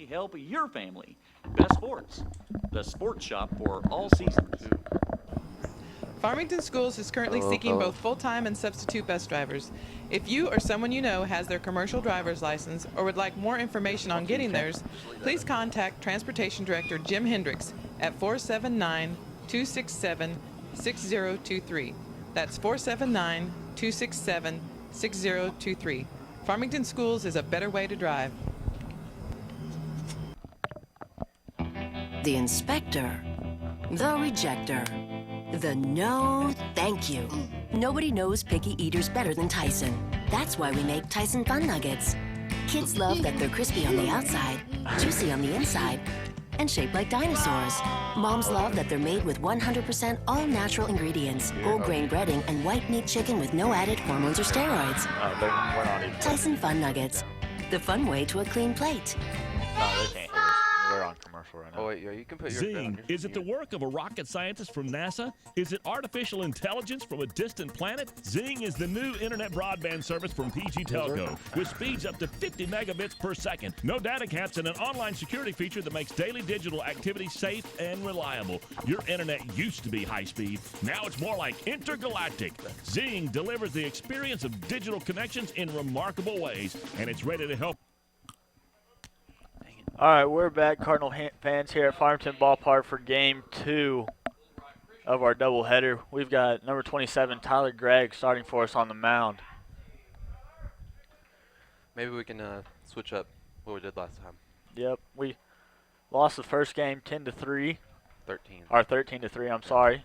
help your family. Best Sports, the sports shop for all seasons. Farmington Schools is currently seeking both full-time and substitute bus drivers. If you or someone you know has their commercial driver's license or would like more information on getting theirs, please contact Transportation Director Jim Hendricks at 479-267-6023. That's 479-267-6023. Farmington Schools is a better way to drive. The inspector, the rejector, the no thank you. Nobody knows picky eaters better than Tyson. That's why we make Tyson Fun Nuggets. Kids love that they're crispy on the outside, juicy on the inside, and shaped like dinosaurs. Moms love that they're made with 100% all-natural ingredients, whole grain breading, and white meat chicken with no added hormones or steroids. Tyson Fun Nuggets, the fun way to a clean plate. No, they can't hear us. We're on commercial right now. Oh, wait, yeah, you can put your Zing, is it the work of a rocket scientist from NASA? Is it artificial intelligence from a distant planet? Zing is the new internet broadband service from PG Telco with speeds up to 50 megabits per second. No data caps and an online security feature that makes daily digital activity safe and reliable. Your internet used to be high speed. Now it's more like intergalactic. Zing delivers the experience of digital connections in remarkable ways, and it's ready to help. All right, we're back, Cardinal fans, here at Farmington Ballpark for Game 2 of our doubleheader. We've got number 27, Tyler Gregg, starting for us on the mound. Maybe we can switch up what we did last time. Yep, we lost the first game 10-3. 13. Or 13-3, I'm sorry.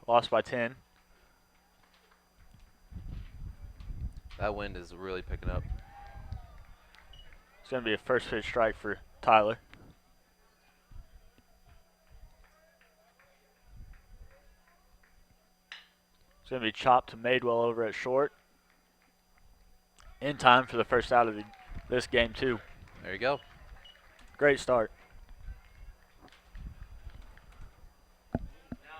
Lost by 10. That wind is really picking up. It's going to be a first pitch strike for Tyler. It's going to be chopped to Madewell over at short. In time for the first out of this game, too. There you go. Great start. Now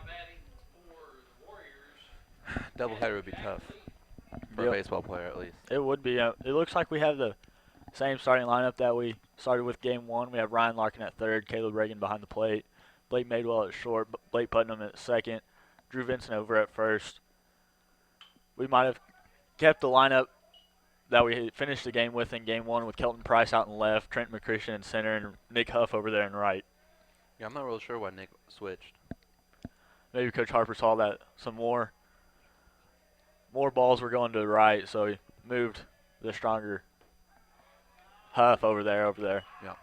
batting for the Warriors. Doubleheader would be tough for a baseball player, at least. It would be. It looks like we have the same starting lineup that we started with Game 1. We have Ryan Larkin at third, Caleb Reagan behind the plate, Blake Madewell at short, Blake Putnam at second, Drew Vincent over at first. We might have kept the lineup that we finished the game with in Game 1 with Kelton Price out in left, Trent McChristian in center, and Nick Huff over there in right. Yeah, I'm not really sure why Nick switched. Maybe Coach Harper saw that some more balls were going to the right, so he moved the stronger Huff over there. Yeah.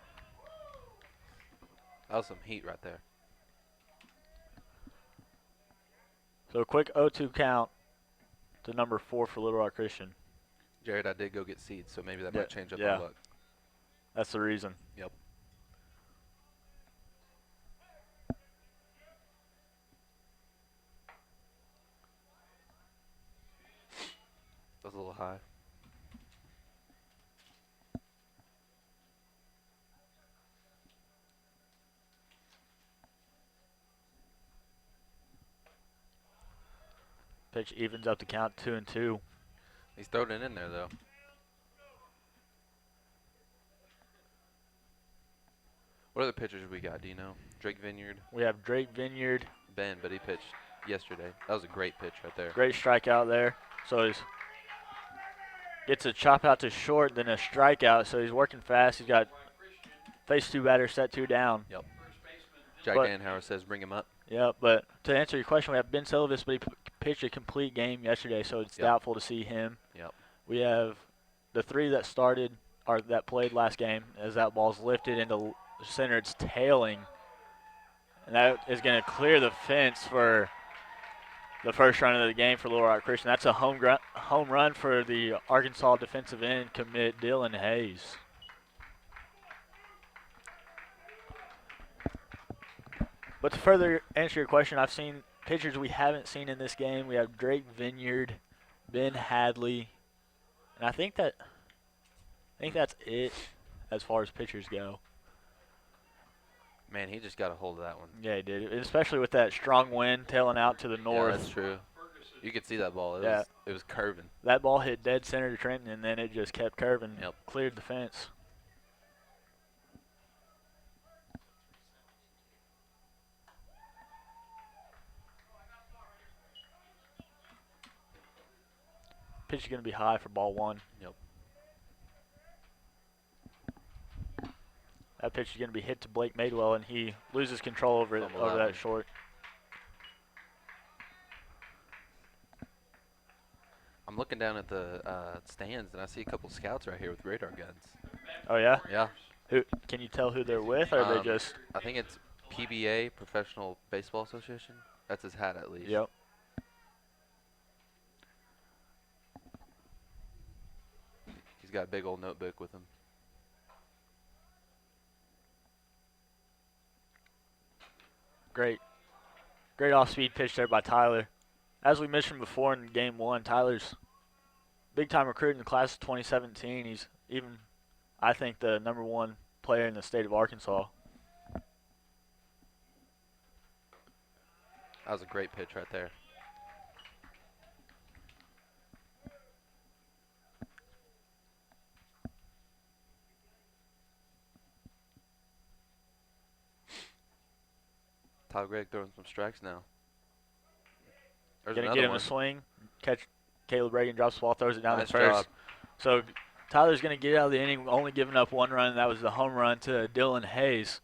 That was some heat right there. So a quick 0-2 count to number 4 for Little Rock Christian. Jared, I did go get seeds, so maybe that might change up yeah. our luck. That's the reason. Yep. That was a little high. Pitch evens up the count 2-2. He's throwing it in there, though. What other pitchers we got? Do you know? Drake Vineyard? We have Drake Vineyard. Ben, but he pitched yesterday. That was a great pitch right there. Great strikeout there. So he gets a chop out to short, then a strikeout. So he's working fast. He's got face 2 batters, set 2 down. Yep. Jack Danhauer says bring him up. Yeah, but to answer your question, we have Ben Silvis, but he pitched a complete game yesterday, so it's doubtful to see him. Yep. We have the 3 that started or that played last game. As that ball's lifted into center, it's tailing, and that is going to clear the fence for the first run of the game for Little Rock Christian. That's a home run for the Arkansas defensive end commit Dylan Hayes. But to further answer your question, I've seen pitchers we haven't seen in this game. We have Drake Vineyard, Ben Hadley, and I think that's it as far as pitchers go. Man, he just got a hold of that one. Yeah, he did, especially with that strong wind tailing out to the north. Yeah, that's true. You could see that ball. It was curving. That ball hit dead center to Trenton, and then it just kept curving. Yep. Cleared the fence. Pitch is going to be high for ball 1. Yep. That pitch is going to be hit to Blake Madewell, and he loses control over Fumble that one. short. I'm looking down at the stands, and I see a couple scouts right here with radar guns. Oh, yeah? Yeah. Who can you tell who they're with, or are they just? I think it's PBA, Professional Baseball Association. That's his hat, at least. Yep. He's got a big old notebook with him. Great off-speed pitch there by Tyler. As we mentioned before in Game 1, Tyler's big-time recruit in the class of 2017. He's even, I think, the #1 player in the state of Arkansas. That was a great pitch right there. Tyler Gregg throwing some strikes now. There's Gonna another get him one. a swing. Catch Caleb Reagan, drops the ball, throws it down Nice to first. job. So Tyler's gonna get out of the inning, only giving up 1 run. And that was the home run to Dylan Hayes.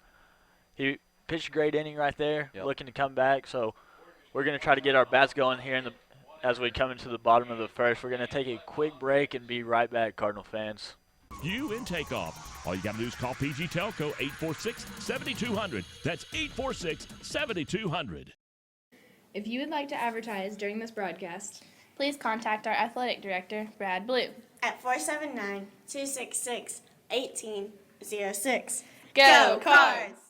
He pitched a great inning right there, Yep. looking to come back. So we're gonna try to get our bats going here as we come into the bottom of the first. We're gonna take a quick break and be right back, Cardinal fans. You in takeoff. All you got to do is call PG Telco 846-7200. That's 846-7200. If you would like to advertise during this broadcast, Please contact our athletic director, Brad Blue. at 479-266-1806. Go Cards!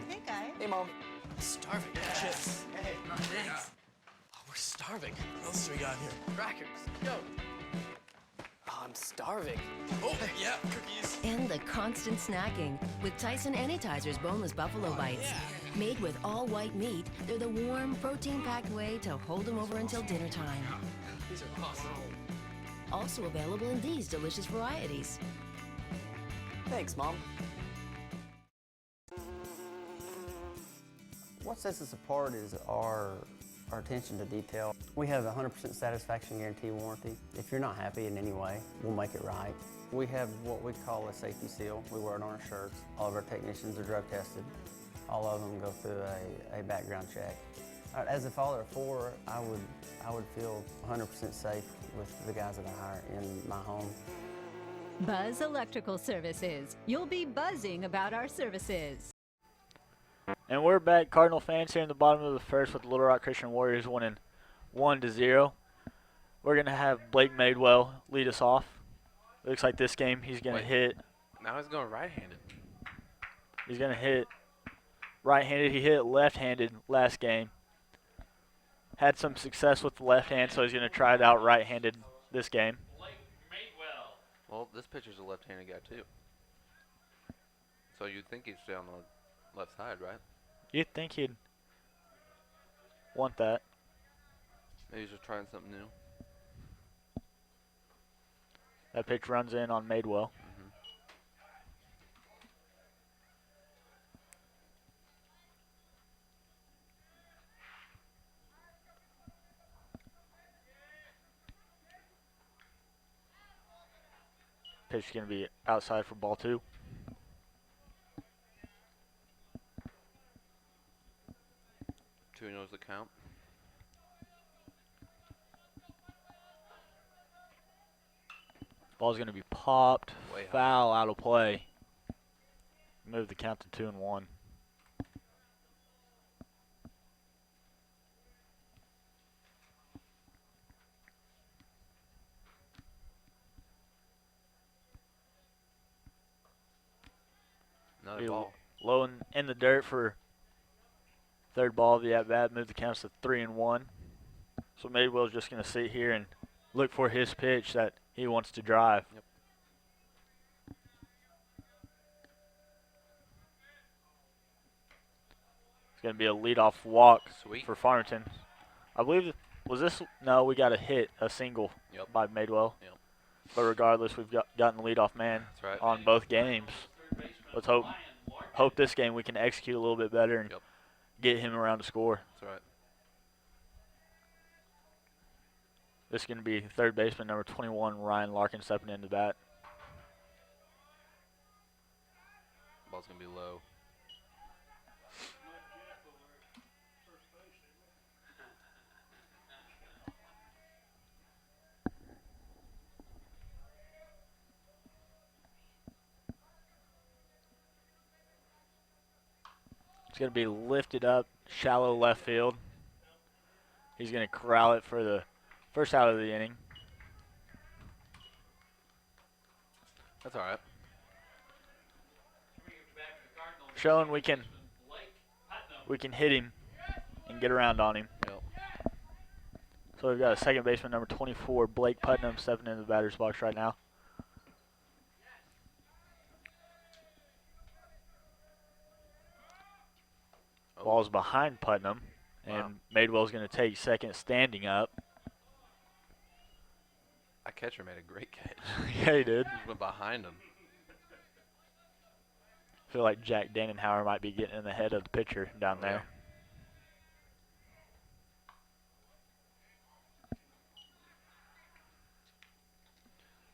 Hey, guys. Hey, Mom. Starving. Chips. Hey, thanks. Oh, we're starving. What else do we got here? Crackers. Go. Oh, I'm starving. Oh, yeah, cookies. And the constant snacking with Tyson Anytizers Boneless Buffalo Bites. Made with all white meat, they're the warm, protein-packed way to hold them over until dinner time. These are awesome. Also available in these delicious varieties. Thanks, Mom. What sets us apart is our attention to detail. We have a 100% satisfaction guarantee warranty. If you're not happy in any way, we'll make it right. We have what we call a safety seal. We wear it on our shirts. All of our technicians are drug tested. All of them go through a background check. As a father of 4, I would feel 100% safe with the guys that I hire in my home. Buzz Electrical Services. You'll be buzzing about our services. And we're back, Cardinal fans, here in the bottom of the first with the Little Rock Christian Warriors winning 1-0. We're going to have Blake Madewell lead us off. Looks like this game he's going to hit. Now he's going right-handed. He's going to hit right-handed. He hit left-handed last game. Had some success with the left hand, so he's going to try it out right-handed this game. Well, this pitcher's a left-handed guy, too. So you'd think he'd stay on the left side, right? You'd think he'd want that. Maybe he's just trying something new. That pitch runs in on Madewell. Pitch is going to be outside for ball 2. Two knows the count. Ball's going to be popped. Way Foul out of play. Move the count to 2-1. Another ball. Low in the dirt for third ball of the at-bat. Move the counts to 3-1. So Madewell's just going to sit here and look for his pitch that he wants to drive. Yep. It's going to be a leadoff walk Sweet. for Farmington. I believe, was this? No, we got a single Yep. by Madewell. Yep. But regardless, we've gotten the leadoff man That's right. on both games. Let's hope this game we can execute a little bit better and Yep. get him around to score. That's right. This is going to be third baseman number 21, Ryan Larkin, stepping into bat. Ball's going to be low. It's going to be lifted up, shallow left field. He's going to corral it for the first out of the inning. That's all right. Showing we can hit him and get around on him. Yep. So we've got a second baseman number 24, Blake Putnam, stepping into the batter's box right now. Ball's behind Putnam, and Madewell's going to take second standing up. That catcher made a great catch. Yeah, he did. He went behind him. I feel like Jack Dannenhauer might be getting in the head of the pitcher down there.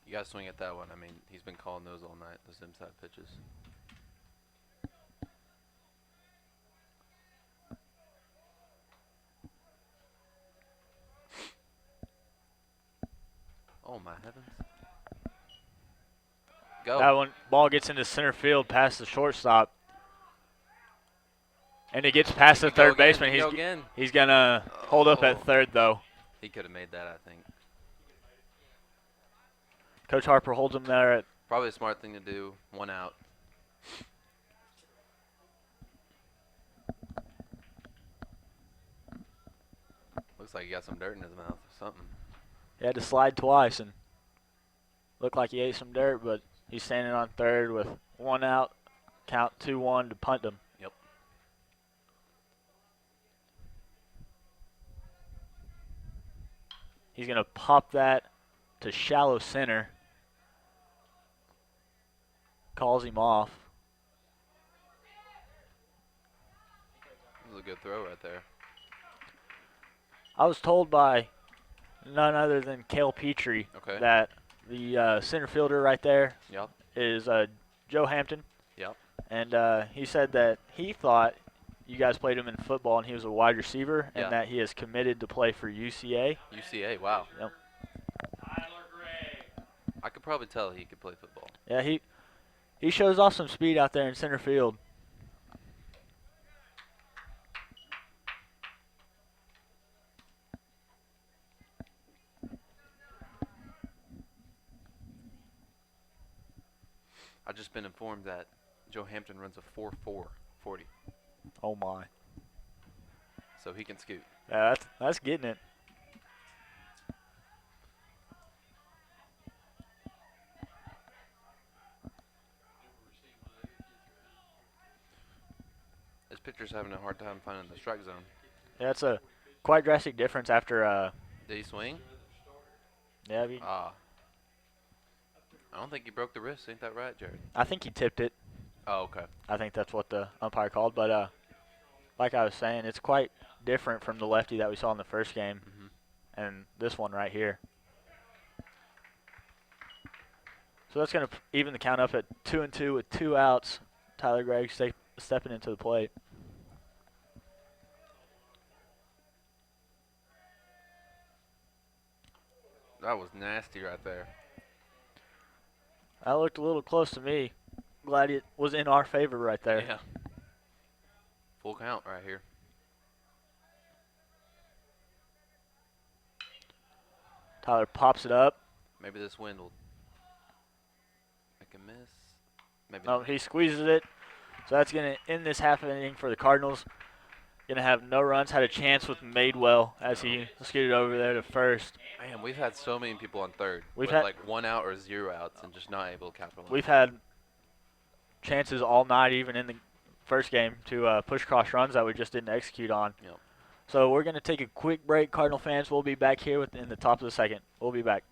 You got to swing at that one. I mean, he's been calling those all night, those inside pitches. Oh, my heavens. Go. That one, ball gets into center field past the shortstop. And it gets past the third baseman. He's going to hold up at third, though. He could have made that, I think. Coach Harper holds him there at. Probably a smart thing to do. 1 out. Looks like he got some dirt in his mouth or something. He had to slide twice and looked like he ate some dirt, but he's standing on third with 1 out. Count 2-1 to punt him. Yep. He's going to pop that to shallow center. Calls him off. This is a good throw right there. I was told by none other than Cale Petrie that the center fielder right there is Joe Hampton. Yep. And he said that he thought you guys played him in football and he was a wide receiver and that he is committed to play for UCA. UCA, wow. Yep. I could probably tell he could play football. Yeah, he shows off some speed out there in center field. I've just been informed that Joe Hampton runs a 4.4 40. Oh my. So he can scoot. Yeah, that's getting it. This pitcher's having a hard time finding the strike zone. Yeah, it's a quite drastic difference after Did he swing? Yeah, I don't think he broke the wrist. Ain't that right, Jared? I think he tipped it. Oh, okay. I think that's what the umpire called. But like I was saying, it's quite different from the lefty that we saw in the first game and this one right here. So that's going to even the count up at 2-2 with 2 outs. Tyler Gregg stepping into the plate. That was nasty right there. That looked a little close to me. Glad it was in our favor right there. Yeah. Full count right here. Tyler pops it up. Maybe this wind will make a miss. Maybe No, not. he squeezes it. So that's going to end this half inning for the Cardinals. Going to have no runs. Had a chance with Madewell as he scooted over there to first. Man, we've had so many people on third. We've with had like 1 out or 0 outs and just not able to capitalize. We've had chances all night, even in the first game, to push cross runs that we just didn't execute on. Yep. So we're going to take a quick break, Cardinal fans. We'll be back here in the top of the second. We'll be back.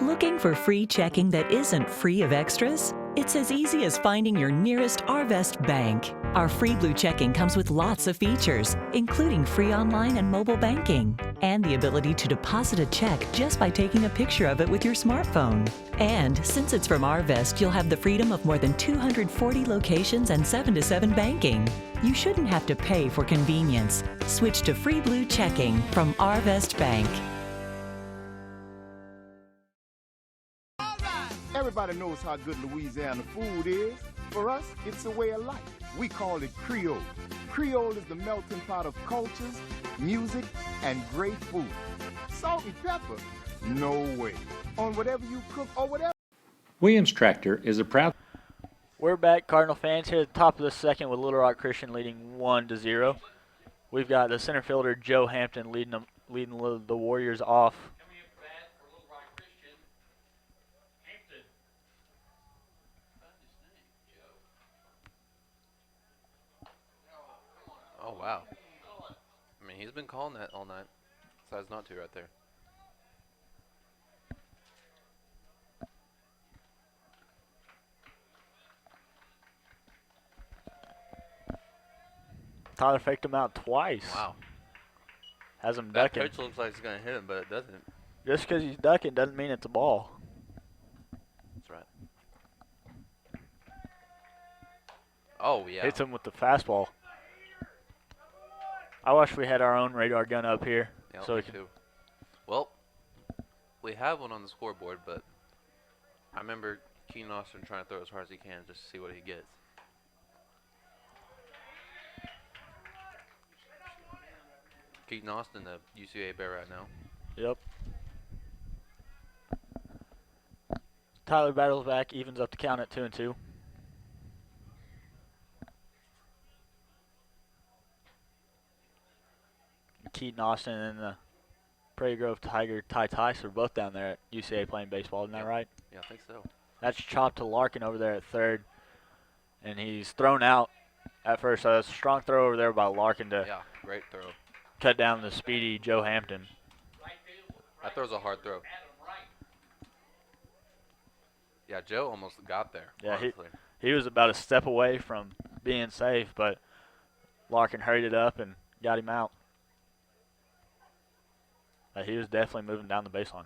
Looking for free checking that isn't free of extras? It's as easy as finding your nearest Arvest bank. Our free Blue Checking comes with lots of features, including free online and mobile banking, and the ability to deposit a check just by taking a picture of it with your smartphone. And since it's from Arvest, you'll have the freedom of more than 240 locations and 7-to-7 banking. You shouldn't have to pay for convenience. Switch to free Blue Checking from Arvest Bank. Everybody knows how good Louisiana food is. For us, it's a way of life. We call it Creole. Creole is the melting pot of cultures, music, and great food. Salt and pepper? No way. On whatever you cook or whatever. Williams Tractor is a proud... We're back, Cardinal fans, here at the top of the second with Little Rock Christian leading 1-0. We've got the center fielder, Joe Hampton, leading the Warriors off. Oh, wow. I mean, he's been calling that all night. Decides not to right there. Tyler faked him out twice. Wow. Has him That ducking. pitch looks like it's going to hit him, but it doesn't. Just because he's ducking doesn't mean it's a ball. That's right. Oh, yeah. Hits him with the fastball. I wish we had our own radar gun up here. Yeah, so me we could. too. Well, we have one on the scoreboard, but I remember Keenan Austin trying to throw as hard as he can just to see what he gets. Keaton Austin, the UCA Bear right now. Yep. Tyler battles back, evens up the count at 2-2. Keaton Austin and the Prairie Grove Tiger Ty Tice are both down there at UCA playing baseball, isn't that right? Yeah, I think so. That's chopped to Larkin over there at third, and he's thrown out at first. So that's a strong throw over there by Larkin to great throw. Cut down the speedy Joe Hampton. That throw's a hard throw. Yeah, Joe almost got there. Yeah, honestly. he was about a step away from being safe, but Larkin hurried it up and got him out. He was definitely moving down the baseline.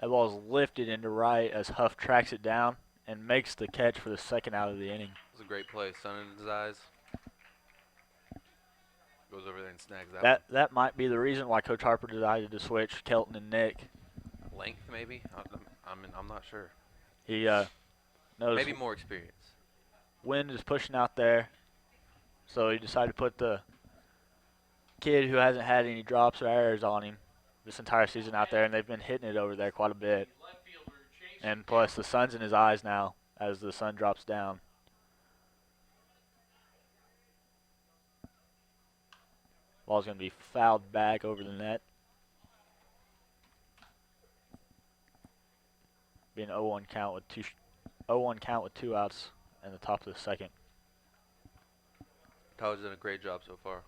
That ball is lifted into right as Huff tracks it down and makes the catch for the second out of the inning. It was a great play. Sun in his eyes. Goes over there and snags that one. That might be the reason why Coach Harper decided to switch Kelton and Nick. Length, maybe? I mean, I'm not sure. He knows maybe more experience. Wind is pushing out there, so he decided to put the kid who hasn't had any drops or errors on him this entire season out there, and they've been hitting it over there quite a bit. And plus, the sun's in his eyes now as the sun drops down. Ball's going to be fouled back over the net. Be an 0-1 count with 2 outs in the top of the second. Tyler's done a great job so far.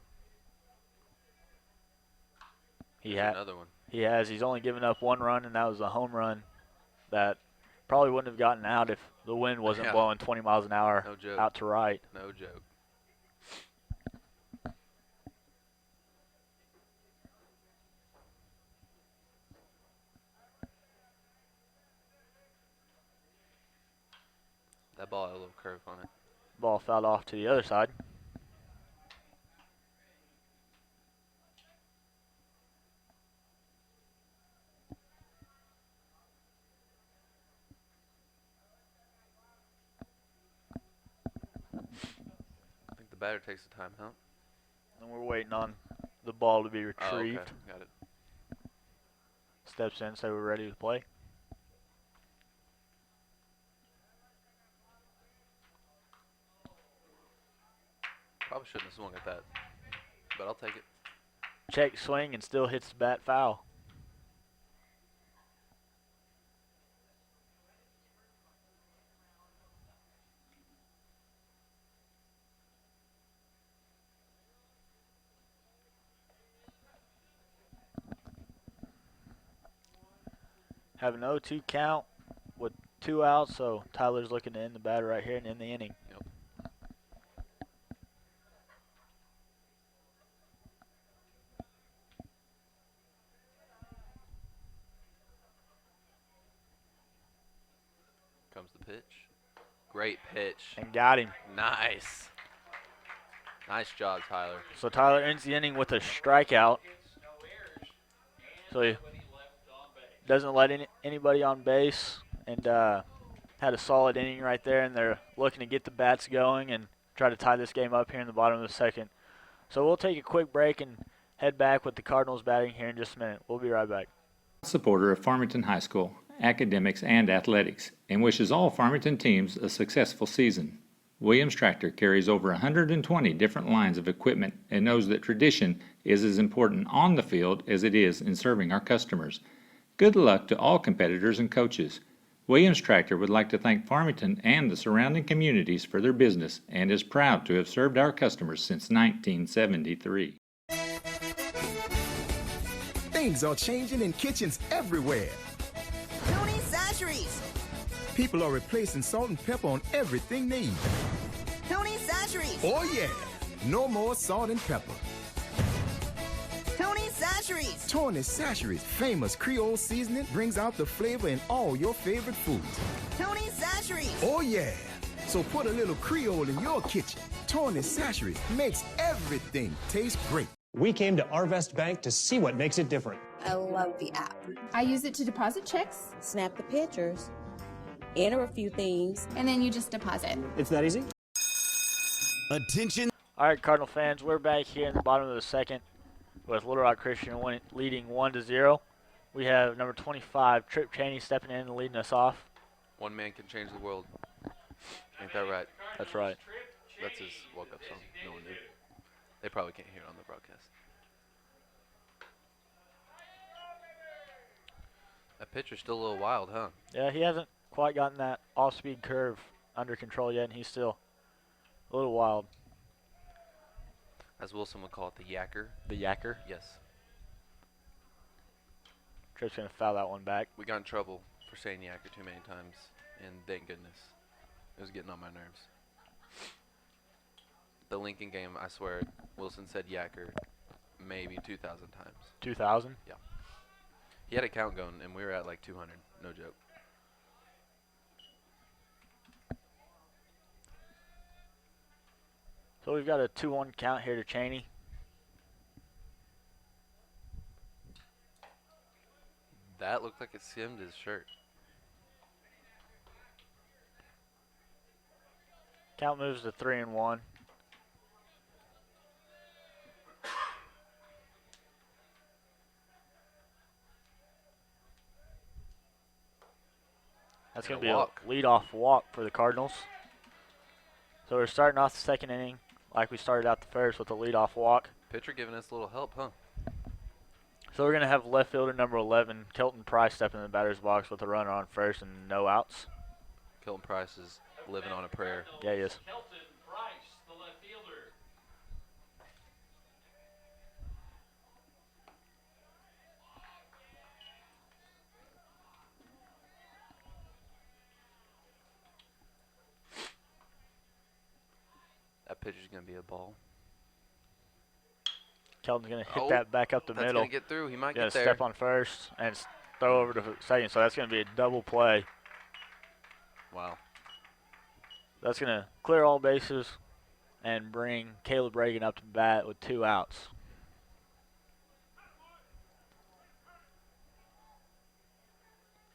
He There's another one. He has. He's only given up one run, and that was a home run that probably wouldn't have gotten out if the wind wasn't blowing 20 miles an hour out to right. No joke. That ball had a little curve on it. Ball fouled off to the other side. I think the batter takes the timeout. And we're waiting on the ball to be retrieved. Oh, okay. Got it. Steps in, so we're ready to play. Probably shouldn't have swung at that, but I'll take it. Check swing and still hits the bat foul. Have an 0-2 count with 2 outs, so Tyler's looking to end the batter right here and end the inning. Yep. Comes the pitch. Great pitch. And got him. Nice. Nice job, Tyler. So Tyler ends the inning with a strikeout. So he doesn't let anybody on base, and had a solid inning right there, and they're looking to get the bats going and try to tie this game up here in the bottom of the second. So we'll take a quick break and head back with the Cardinals batting here in just a minute. We'll be right back. Supporter of Farmington High School, academics, and athletics, and wishes all Farmington teams a successful season. Williams Tractor carries over 120 different lines of equipment and knows that tradition is as important on the field as it is in serving our customers. Good luck to all competitors and coaches. Williams Tractor would like to thank Farmington and the surrounding communities for their business and is proud to have served our customers since 1973. Things are changing in kitchens everywhere. Tony's Sasheries. People are replacing salt and pepper on everything they eat. Tony's Sasheries. Oh yeah, no more salt and pepper. Tony's Sasheries. Tony's Sasheries, famous Creole seasoning, brings out the flavor in all your favorite foods. Tony's Sasheries. Oh yeah, so put a little Creole in your kitchen. Tony's Sasheries makes everything taste great. We came to Arvest Bank to see what makes it different. I love the app. I use it to deposit checks, Snap the pictures, enter a few things, and then you just deposit. It's that easy. Attention. All right, Cardinal fans, we're back here in the bottom of the second with Little Rock Christian leading 1-0. We have number 25, Trip Cheney, stepping in and leading us off. One man can change the world. Ain't that right? That's right. That's his walk-up song. No one knew. They probably can't hear it on the broadcast. That pitcher's still a little wild, huh? Yeah, he hasn't quite gotten that off-speed curve under control yet, and he's still a little wild. As Wilson would call it, the yacker. The yacker? Yes. Trip's going to foul that one back. We got in trouble for saying yacker too many times, and thank goodness. It was getting on my nerves. The Lincoln game, I swear, Wilson said yacker maybe 2,000 times. 2,000? Yeah. He had a count going, and we were at like 200. No joke. So we've got a 2-1 count here to Cheney. That looked like it skimmed his shirt. Count moves to 3-1. That's going to be a leadoff walk for the Cardinals. So we're starting off the second inning like we started out the first with a leadoff walk. Pitcher giving us a little help, huh? So we're going to have left fielder number 11, Kelton Price, step in the batter's box with a runner on first and no outs. Kelton Price is living on a prayer. Yeah, he is. Kelton Price, the left fielder. That pitcher's going to be a ball. Kelton's going to hit that back up the middle. That's going to get through. He might get there. Step on first and throw over to second. So that's going to be a double play. Wow. That's going to clear all bases and bring Caleb Reagan up to bat with 2 outs.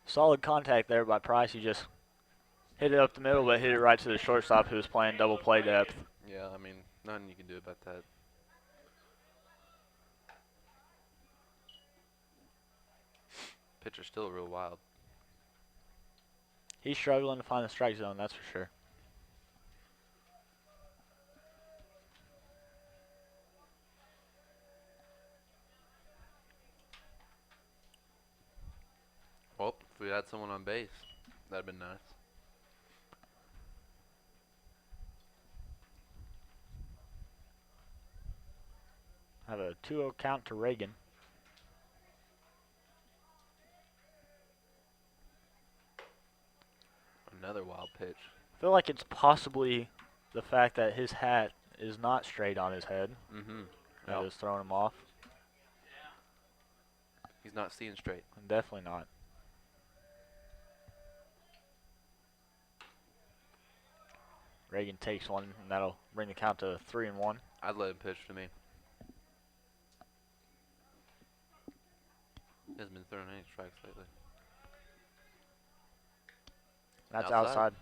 Solid contact there by Price. He just hit it up the middle, but hit it right to the shortstop who was playing double play depth. Yeah, I mean, nothing you can do about that. Pitcher's still real wild. He's struggling to find the strike zone, that's for sure. Well, if we had someone on base, that'd been nice. Have a 2-0 count to Reagan. pitch. I feel like it's possibly the fact that his hat is not straight on his head. That is throwing him off. He's not seeing straight. Definitely not. Reagan takes one, and that'll bring the count to 3-1. I'd let him pitch to me. He hasn't been throwing any strikes lately. That's outside.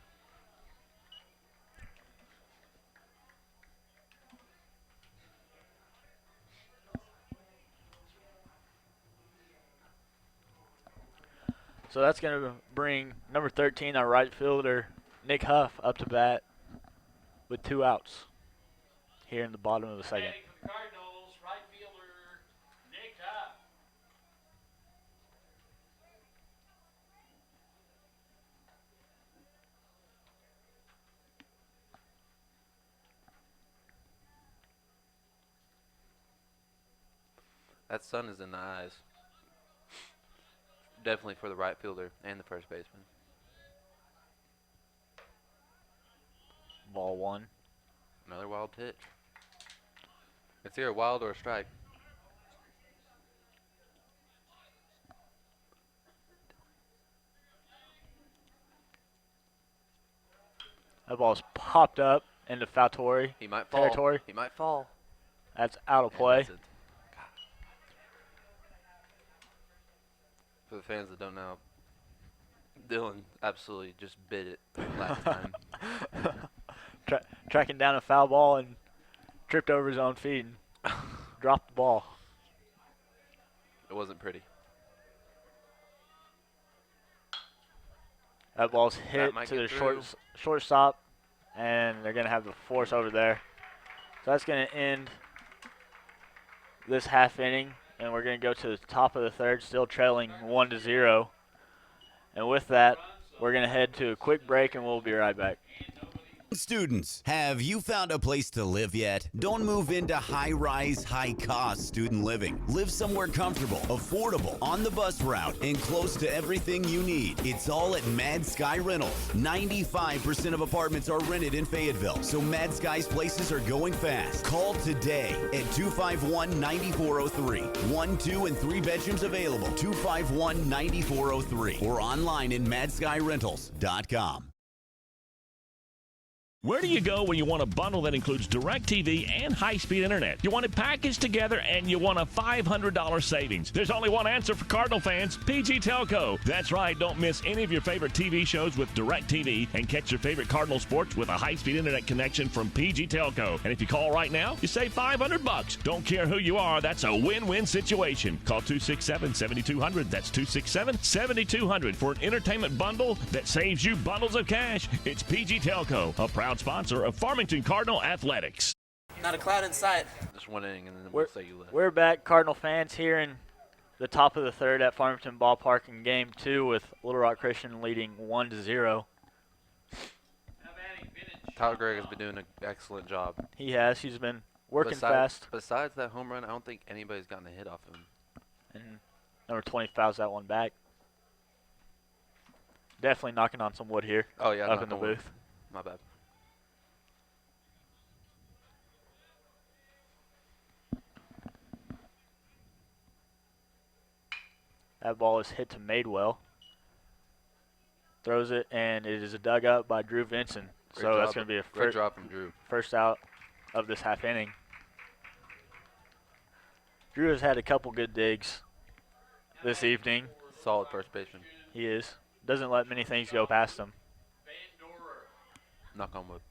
So that's going to bring number 13, our right fielder, Nick Huff, up to bat with 2 outs here in the bottom of the second. Batting for the Cardinals, right fielder Nick Huff. That sun is in the eyes. Definitely for the right fielder and the first baseman. Ball 1. Another wild pitch. It's either a wild or a strike. That ball's popped up into foul He might fall. territory. He might fall. That's out of play. For the fans that don't know, Dylan absolutely just bit it last time. Tracking down a foul ball and tripped over his own feet and dropped the ball. It wasn't pretty. That ball's hit might to the get through. shortstop, and they're going to have the force over there. So that's going to end this half inning, and we're going to go to the top of the third, still trailing 1-0. And with that, we're going to head to a quick break, and we'll be right back. Students, have you found a place to live yet? Don't move into high-rise, high-cost student living. Live somewhere comfortable, affordable, on the bus route, and close to everything you need. It's all at Mad Sky Rentals. 95% of apartments are rented in Fayetteville, so Mad Sky's places are going fast. Call today at 251-9403. 1, 2, and 3 bedrooms available. 251-9403 or online at madskyrentals.com. Where do you go when you want a bundle that includes DirecTV and high-speed internet? You want it packaged together and you want a $500 savings. There's only one answer for Cardinal fans, PG Telco. That's right, don't miss any of your favorite TV shows with DirecTV and catch your favorite Cardinal sports with a high-speed internet connection from PG Telco. And if you call right now, you save $500. Don't care who you are, that's a win-win situation. Call 267-7200. That's 267-7200 for an entertainment bundle that saves you bundles of cash. It's PG Telco, a proud sponsor of Farmington Cardinal Athletics. Not a cloud in sight. Just one inning, and then we'll say you left. We're back, Cardinal fans, here in the top of the third at Farmington Ballpark in Game 2 with Little Rock Christian leading 1-0. Tyler Gregg has been doing an excellent job. He has. He's been working fast. Besides that home run, I don't think anybody's gotten a hit off him. And number 20 fouls that one back. Definitely knocking on some wood here. Oh, yeah. Up in the booth. My bad. That ball is hit to Madewell. Throws it, and it is a dug up by Drew Vinson. So that's going to be a great drop from Drew. First out of this half inning. Drew has had a couple good digs this evening. Solid first baseman. He is. Doesn't let many things go past him. Knock on wood.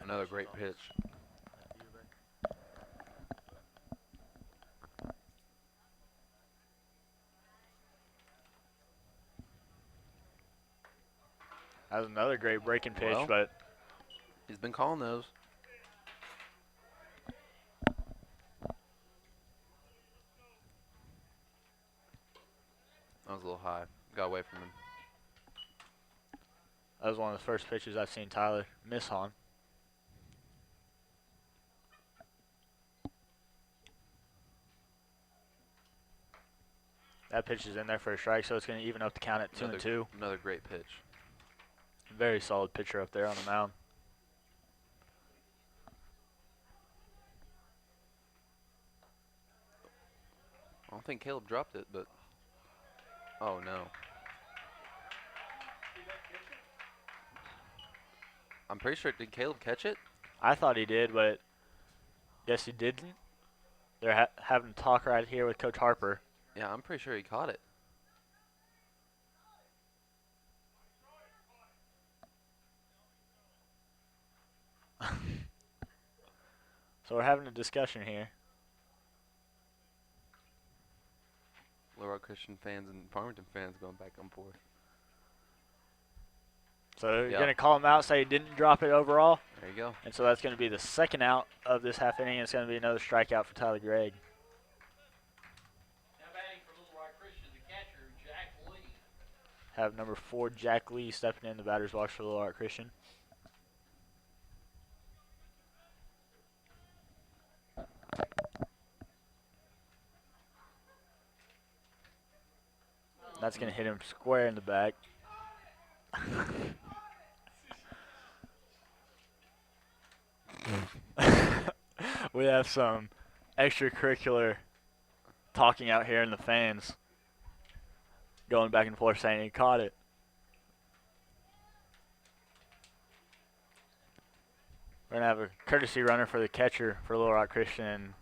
Another great pitch. That was another great breaking pitch, Well, but he's been calling those. That was a little high. Got away from him. that was one of the first pitches I've seen Tyler miss on. That pitch is in there for a strike, so it's going to even up the count at 2-2. Another great pitch. Very solid pitcher up there on the mound. I don't think Caleb dropped it, but oh no. I'm pretty sure, did Caleb catch it? I thought he did, but guess he didn't. They're having a talk right here with Coach Harper. Yeah, I'm pretty sure he caught it. So we're having a discussion here. Little Rock Christian fans and Farmington fans going back and forth. So you're going to call him out, say he didn't drop it overall? There you go. And so that's going to be the second out of this half inning. It's going to be another strikeout for Tyler Gregg. Now batting for Little Rock Christian, the catcher, Jack Lee. Have number 4, Jack Lee, stepping in the batter's box for Little Rock Christian. That's going to hit him square in the back. We have some extracurricular talking out here in the fans, going back and forth saying he caught it. We're going to have a courtesy runner for the catcher for Little Rock Christian. And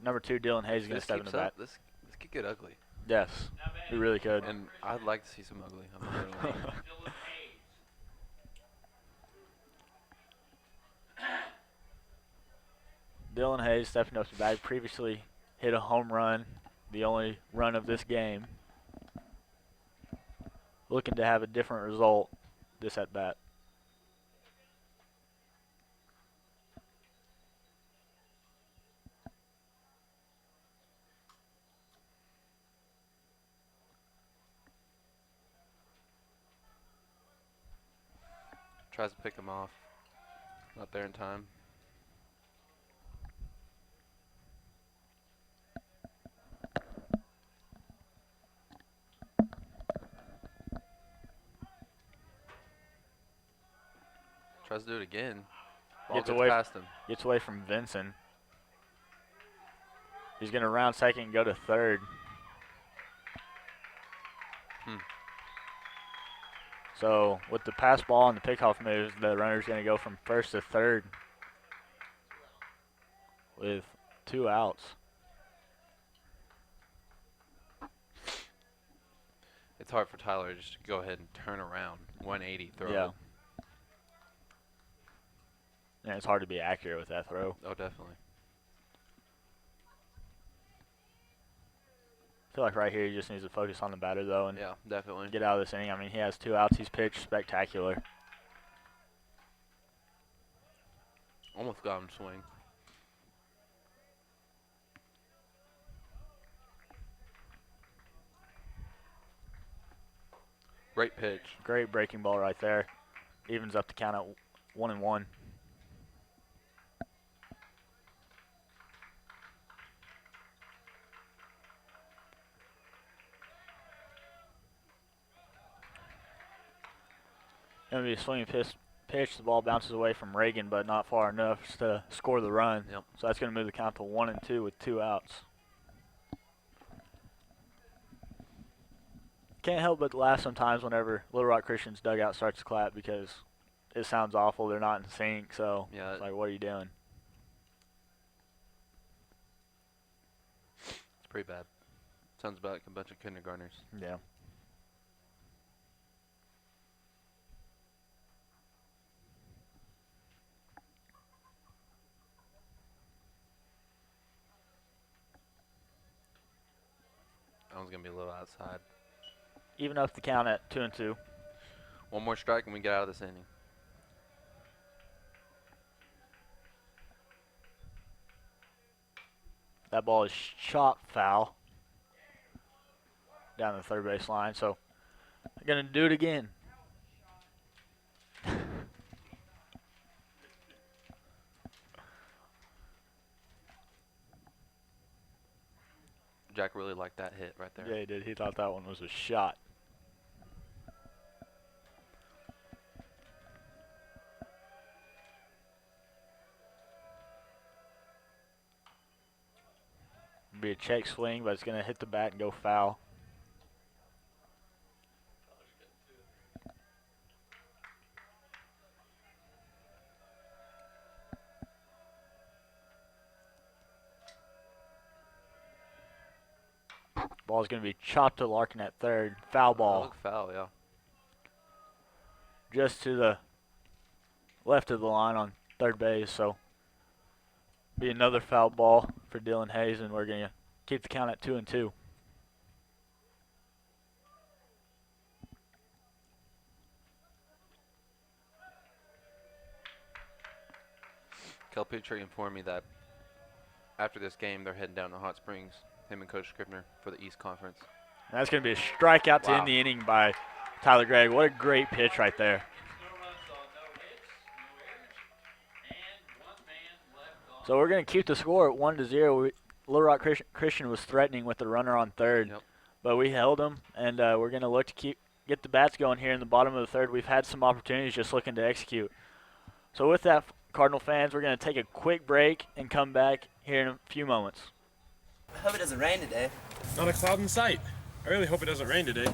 number 2, Dylan Hayes, is going to step in the bat. This could get ugly. Yes, we really could. And I'd like to see some ugly. I'm not gonna lie. Dylan Hayes stepping up to bat. Previously hit a home run, the only run of this game. Looking to have a different result this at bat. Tries to pick him off. Not there in time. Tries to do it again. Ball gets past him. Gets away from Vincent. He's going to round second and go to third. So with the pass ball and the pickoff moves, the runner's going to go from first to third with 2 outs. It's hard for Tyler just to go ahead and turn around 180 throw. Yeah. And it's hard to be accurate with that throw. Oh, definitely. I feel like right here he just needs to focus on the batter, though, and yeah, definitely get out of this inning. I mean, he has 2 outs. He's pitched spectacular. Almost got him swing. Great pitch. Great breaking ball right there. Evens up the count at 1-1. Going to be a swinging pitch. The ball bounces away from Reagan, but not far enough to score the run. Yep. So that's going to move the count to 1-2 with 2 outs. Can't help but laugh sometimes whenever Little Rock Christian's dugout starts to clap because it sounds awful. They're not in sync, so yeah, it's like, what are you doing? It's pretty bad. Sounds about like a bunch of kindergartners. Yeah. That one's going to be a little outside. Even up the count at 2-2. One more strike and we get out of this inning. That ball is chopped foul down the third base line, so they're going to do it again. Jack really liked that hit right there. Yeah, he did. He thought that one was a shot. Be a check swing, but it's going to hit the bat and go foul. Ball's going to be chopped to Larkin at third. Foul ball. Look foul, yeah. Just to the left of the line on third base, so be another foul ball for Dylan Hayes, and we're going to keep the count at 2-2. Kel Petrie informed me that after this game, they're heading down to Hot Springs, him and Coach Scribner, for the East Conference. And that's going to be a strikeout to end the inning by Tyler Gregg. What a great pitch right there. So we're going to keep the score at 1-0. Little Rock Christian was threatening with the runner on third, but we held him, and we're going to look to get the bats going here in the bottom of the third. We've had some opportunities, just looking to execute. So with that, Cardinal fans, we're going to take a quick break and come back here in a few moments. I hope it doesn't rain today. Not a cloud in sight. I really hope it doesn't rain today.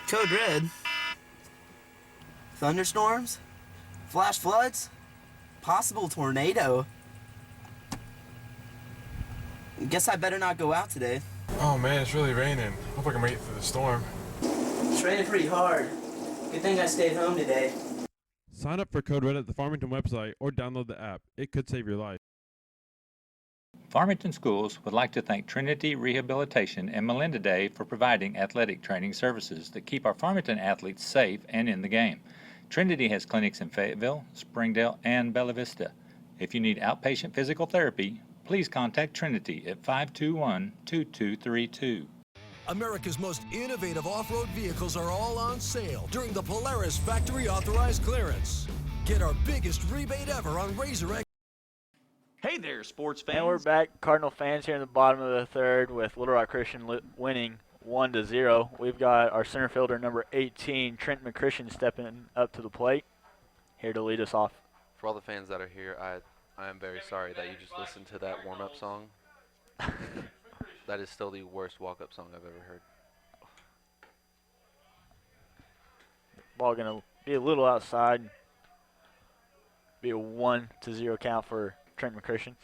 Code red. Thunderstorms? Flash floods? Possible tornado? Guess I better not go out today. Oh man, it's really raining. Hope I can make it through the storm. It's raining pretty hard. Good thing I stayed home today. Sign up for Code Red at the Farmington website or download the app. It could save your life. Farmington Schools would like to thank Trinity Rehabilitation and Melinda Day for providing athletic training services that keep our Farmington athletes safe and in the game. Trinity has clinics in Fayetteville, Springdale, and Bella Vista. If you need outpatient physical therapy, please contact Trinity at 521-2232. America's most innovative off-road vehicles are all on sale during the Polaris Factory Authorized Clearance. Get our biggest rebate ever on Razor X. Hey there, sports fans. And we're back, Cardinal fans, here in the bottom of the third with Little Rock Christian winning 1-0. We've got our center fielder, number 18, Trent McChristian, stepping up to the plate, here to lead us off. For all the fans that are here, I am very sorry that you just listened to that warm-up song. That is still the worst walk-up song I've ever heard. Ball going to be a little outside. Be a 1-0 count for Trent McChristian.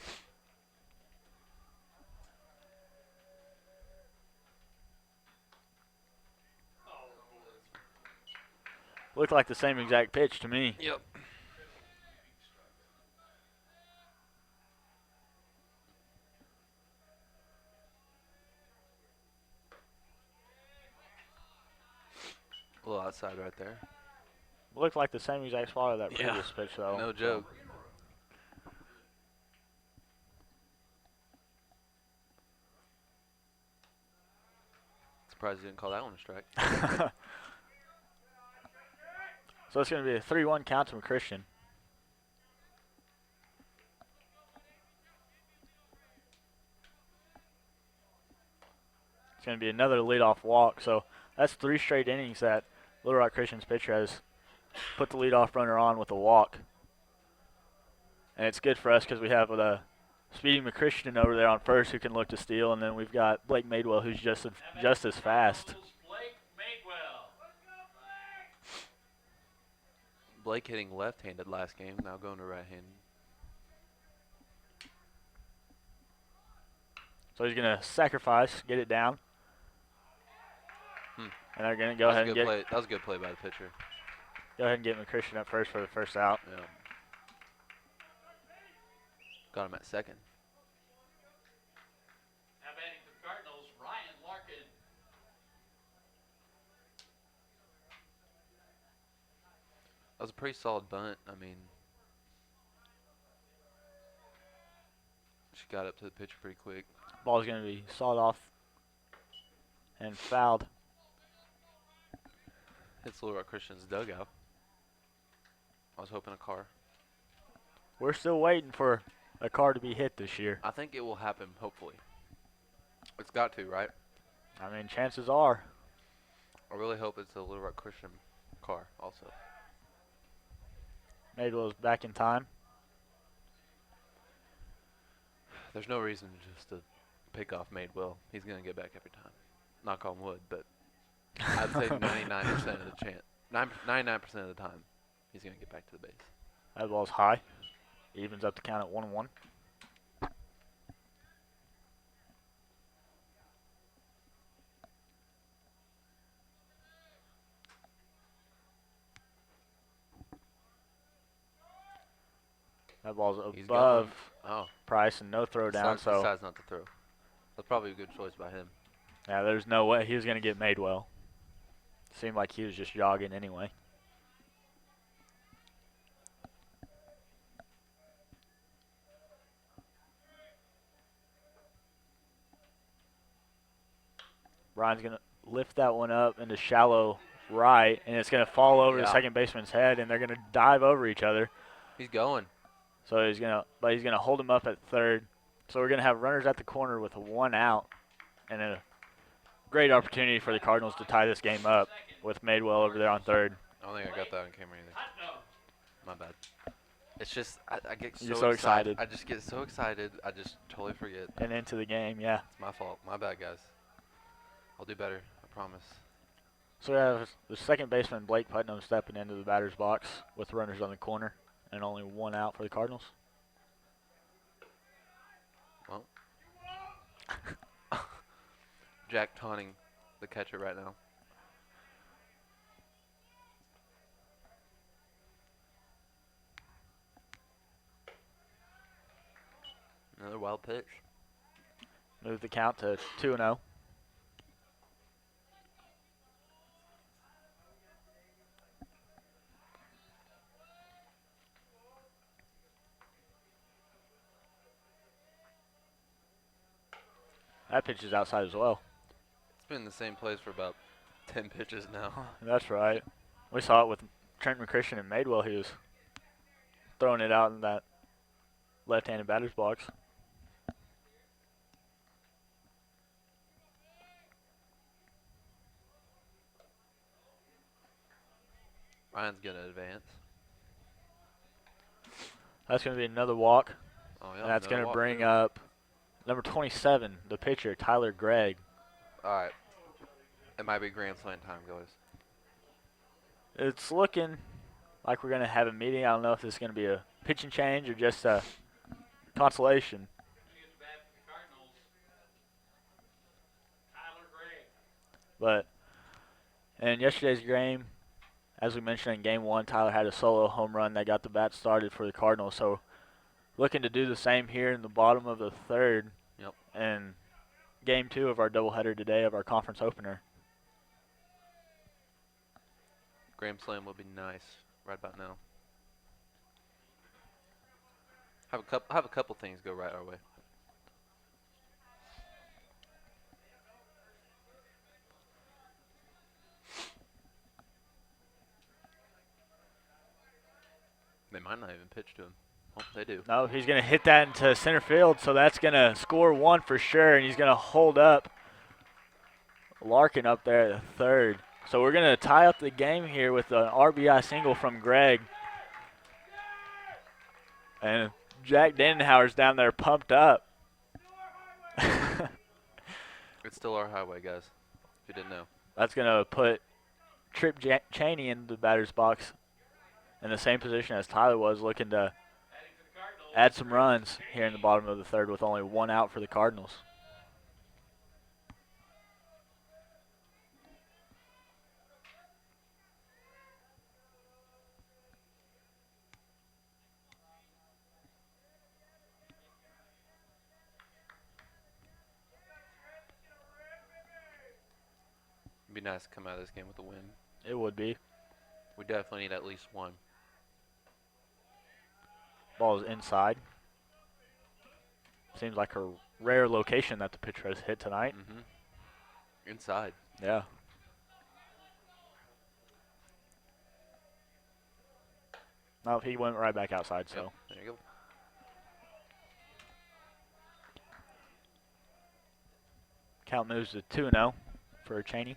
Looked like the same exact pitch to me. Yep. A little outside right there. Looked like the same exact spot of that previous pitch, though. No joke. Surprised you didn't call that one a strike. So it's going to be a 3-1 count to McChristian. It's going to be another leadoff walk. So that's 3 straight innings that Little Rock Christian's pitcher has put the leadoff runner on with a walk. And it's good for us because we have the Speedy McChristian over there on first who can look to steal, and then we've got Blake Madewell who's just as fast. Blake hitting left-handed last game, now going to right-handed. So he's going to sacrifice, get it down. And they're going to go ahead and get... That was a good play by the pitcher. Go ahead and get McChristian up first for the first out. Yeah. Got him at second. Now batting for the Cardinals, Ryan Larkin. That was a pretty solid bunt. I mean, she got up to the pitcher pretty quick. Ball's going to be sawed off and fouled. Hits Little Rock Christian's dugout. I was hoping a car. We're still waiting for a car to be hit this year. I think it will happen, hopefully. It's got to, right? I mean, chances are. I really hope it's a Little Rock Christian car also. Madewell's back in time. There's no reason just to pick off Madewell. He's going to get back every time. Knock on wood, but I'd say 99% of the chance. 99% of the time, he's going to get back to the base. That ball's high. Evens up the count at 1-1. That ball's above Price and no throw down. So decides not to throw. That's probably a good choice by him. Yeah, there's no way he was going to get Madewell. Seemed like he was just jogging anyway. Brian's going to lift that one up into shallow right, and it's going to fall over the second baseman's head, and they're going to dive over each other. He's going. So he's going to hold him up at third. So we're going to have runners at the corner with 1 out, and a great opportunity for the Cardinals to tie this game up with Madewell over there on third. I don't think I got that on camera either. My bad. It's just I get You're so excited. I just get so excited. I just totally forget. And into the game, yeah. It's my fault. My bad, guys. I'll do better. I promise. So we have the second baseman, Blake Putnam, stepping into the batter's box with runners on the corner and only 1 out for the Cardinals. Well, Jack taunting the catcher right now. Another wild pitch. Move the count to 2-0. That pitch is outside as well. It's been in the same place for about 10 pitches now. That's right. We saw it with Trent McChristian and Madewell. He was throwing it out in that left-handed batter's box. Ryan's going to advance. That's going to be another walk. Oh, yeah, and that's going to bring too. up number 27, the pitcher, Tyler Gregg. All right. It might be grand slam time, guys. It's looking like we're going to have a meeting. I don't know if this is going to be a pitching change or just a consolation. But in yesterday's game, as we mentioned in Game 1, Tyler had a solo home run that got the bat started for the Cardinals. So looking to do the same here in the bottom of the third. Yep. And Game 2 of our doubleheader today of our conference opener. Grand slam would be nice right about now. Have a couple things go right our way. They might not even pitch to him. Oh, they do. No, he's going to hit that into center field, so that's going to score 1 for sure, and he's going to hold up Larkin up there at the third. So we're going to tie up the game here with an RBI single from Gregg. And Jack Dendenhauer's down there pumped up. It's still our highway, guys, if you didn't know. That's going to put Trip Cheney in the batter's box in the same position as Tyler was, looking to add some runs here in the bottom of the third with only 1 out for the Cardinals. It'd be nice to come out of this game with a win. It would be. We definitely need at least one. Ball is inside. Seems like a rare location that the pitcher has hit tonight. Mm-hmm. Inside. Yeah. No, he went right back outside, so. Yep, there you go. Count moves to 2-0 for Cheney.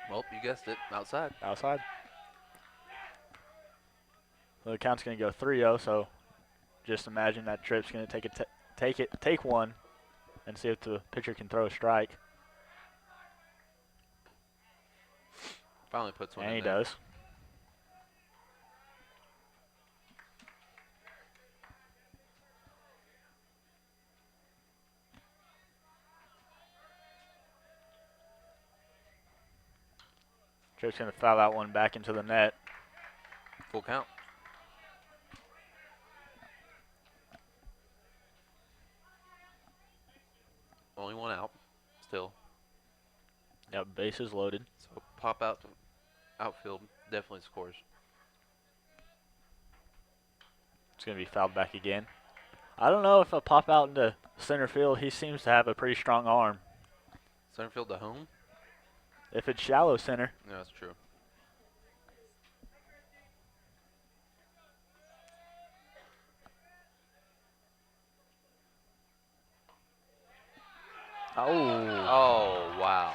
Well, you guessed it. Outside. Outside. So the count's going to go 3-0, so just imagine that Tripp's going to take one and see if the pitcher can throw a strike. Finally puts one and in he there. does. Tripp's going to foul that one back into the net. Full count. Only one out, still. Yep, bases loaded. So pop out to outfield definitely scores. It's going to be fouled back again. I don't know if a pop out into center field, he seems to have a pretty strong arm. Center field to home? If it's shallow center. Yeah, that's true. Oh. Oh, wow.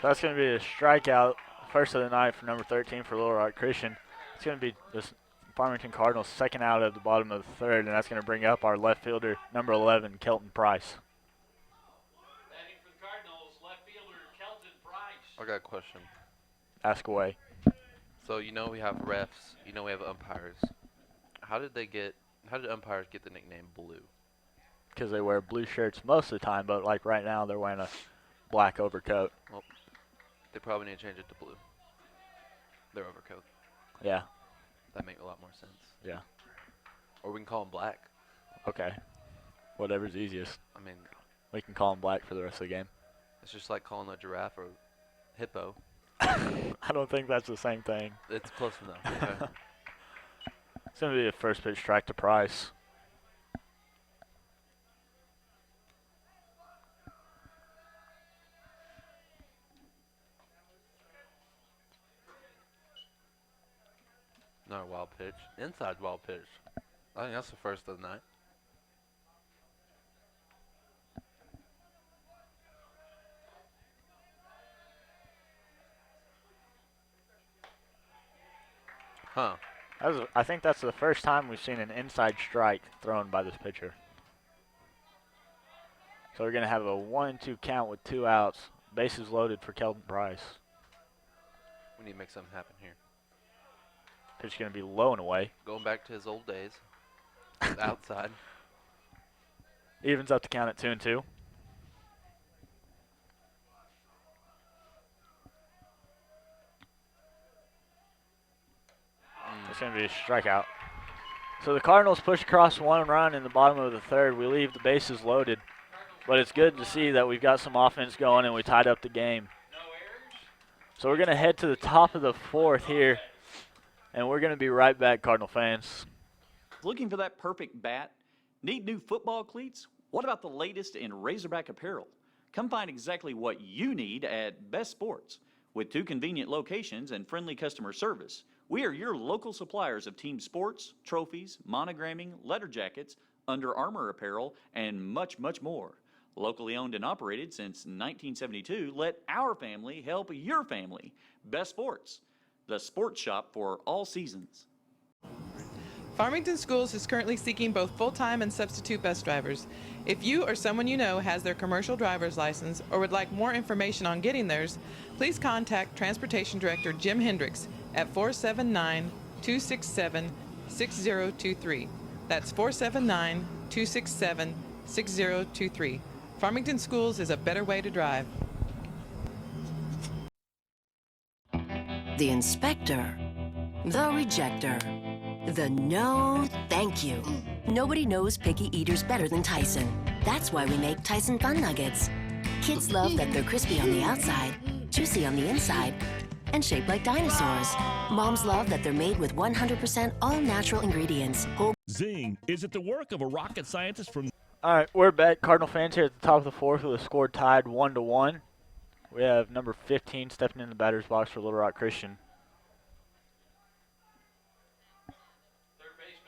That's going to be a strikeout, first of the night for number 13 for Little Rock Christian. It's going to be this Farmington Cardinals' second out at the bottom of the third, and that's going to bring up our left fielder, number 11, Kelton Price. Batting for the Cardinals, left fielder Kelton Price. I got a question. Ask away. So you know we have refs, you know we have umpires. How did umpires get the nickname Blue? Because they wear blue shirts most of the time, but like right now they're wearing a black overcoat. Well, they probably need to change it to blue. Their overcoat. Yeah. That make a lot more sense. Yeah. Or we can call them black. Okay. Whatever's easiest. I mean, we can call them black for the rest of the game. It's just like calling a giraffe or hippo. I don't think that's the same thing. It's close enough. Okay. It's going to be a first pitch strike to Price. Another wild pitch. Inside wild pitch. I think that's the first of the night. Huh. I think that's the first time we've seen an inside strike thrown by this pitcher. So we're going to have a 1-2 count with 2 outs. Bases loaded for Kelton Price. We need to make something happen here. Pitch going to be low and away. Going back to his old days. Outside. Evens up the count at 2-2. It's going to be a strikeout. So the Cardinals push across 1 run in the bottom of the third. We leave the bases loaded. But it's good to see that we've got some offense going and we tied up the game. So we're going to head to the top of the fourth here. And we're going to be right back, Cardinal fans. Looking for that perfect bat? Need new football cleats? What about the latest in Razorback apparel? Come find exactly what you need at Best Sports. With 2 convenient locations and friendly customer service, we are your local suppliers of team sports, trophies, monogramming, letter jackets, Under Armour apparel, and much, much more. Locally owned and operated since 1972, let our family help your family. Best Sports, the sports shop for all seasons. Farmington Schools is currently seeking both full-time and substitute bus drivers. If you or someone you know has their commercial driver's license or would like more information on getting theirs, please contact Transportation Director Jim Hendricks at 479-267-6023. That's 479-267-6023. Farmington Schools is a better way to drive. The inspector, the rejector, the no thank you. Nobody knows picky eaters better than Tyson. That's why we make Tyson Fun Nuggets. Kids love that they're crispy on the outside, juicy on the inside, and shaped like dinosaurs. Moms love that they're made with 100% all-natural ingredients. Zing, is it the work of a rocket scientist from... All right, we're back. Cardinal fans here at the top of the fourth with a score tied 1-1. We have number 15 stepping in the batter's box for Little Rock Christian. Third baseman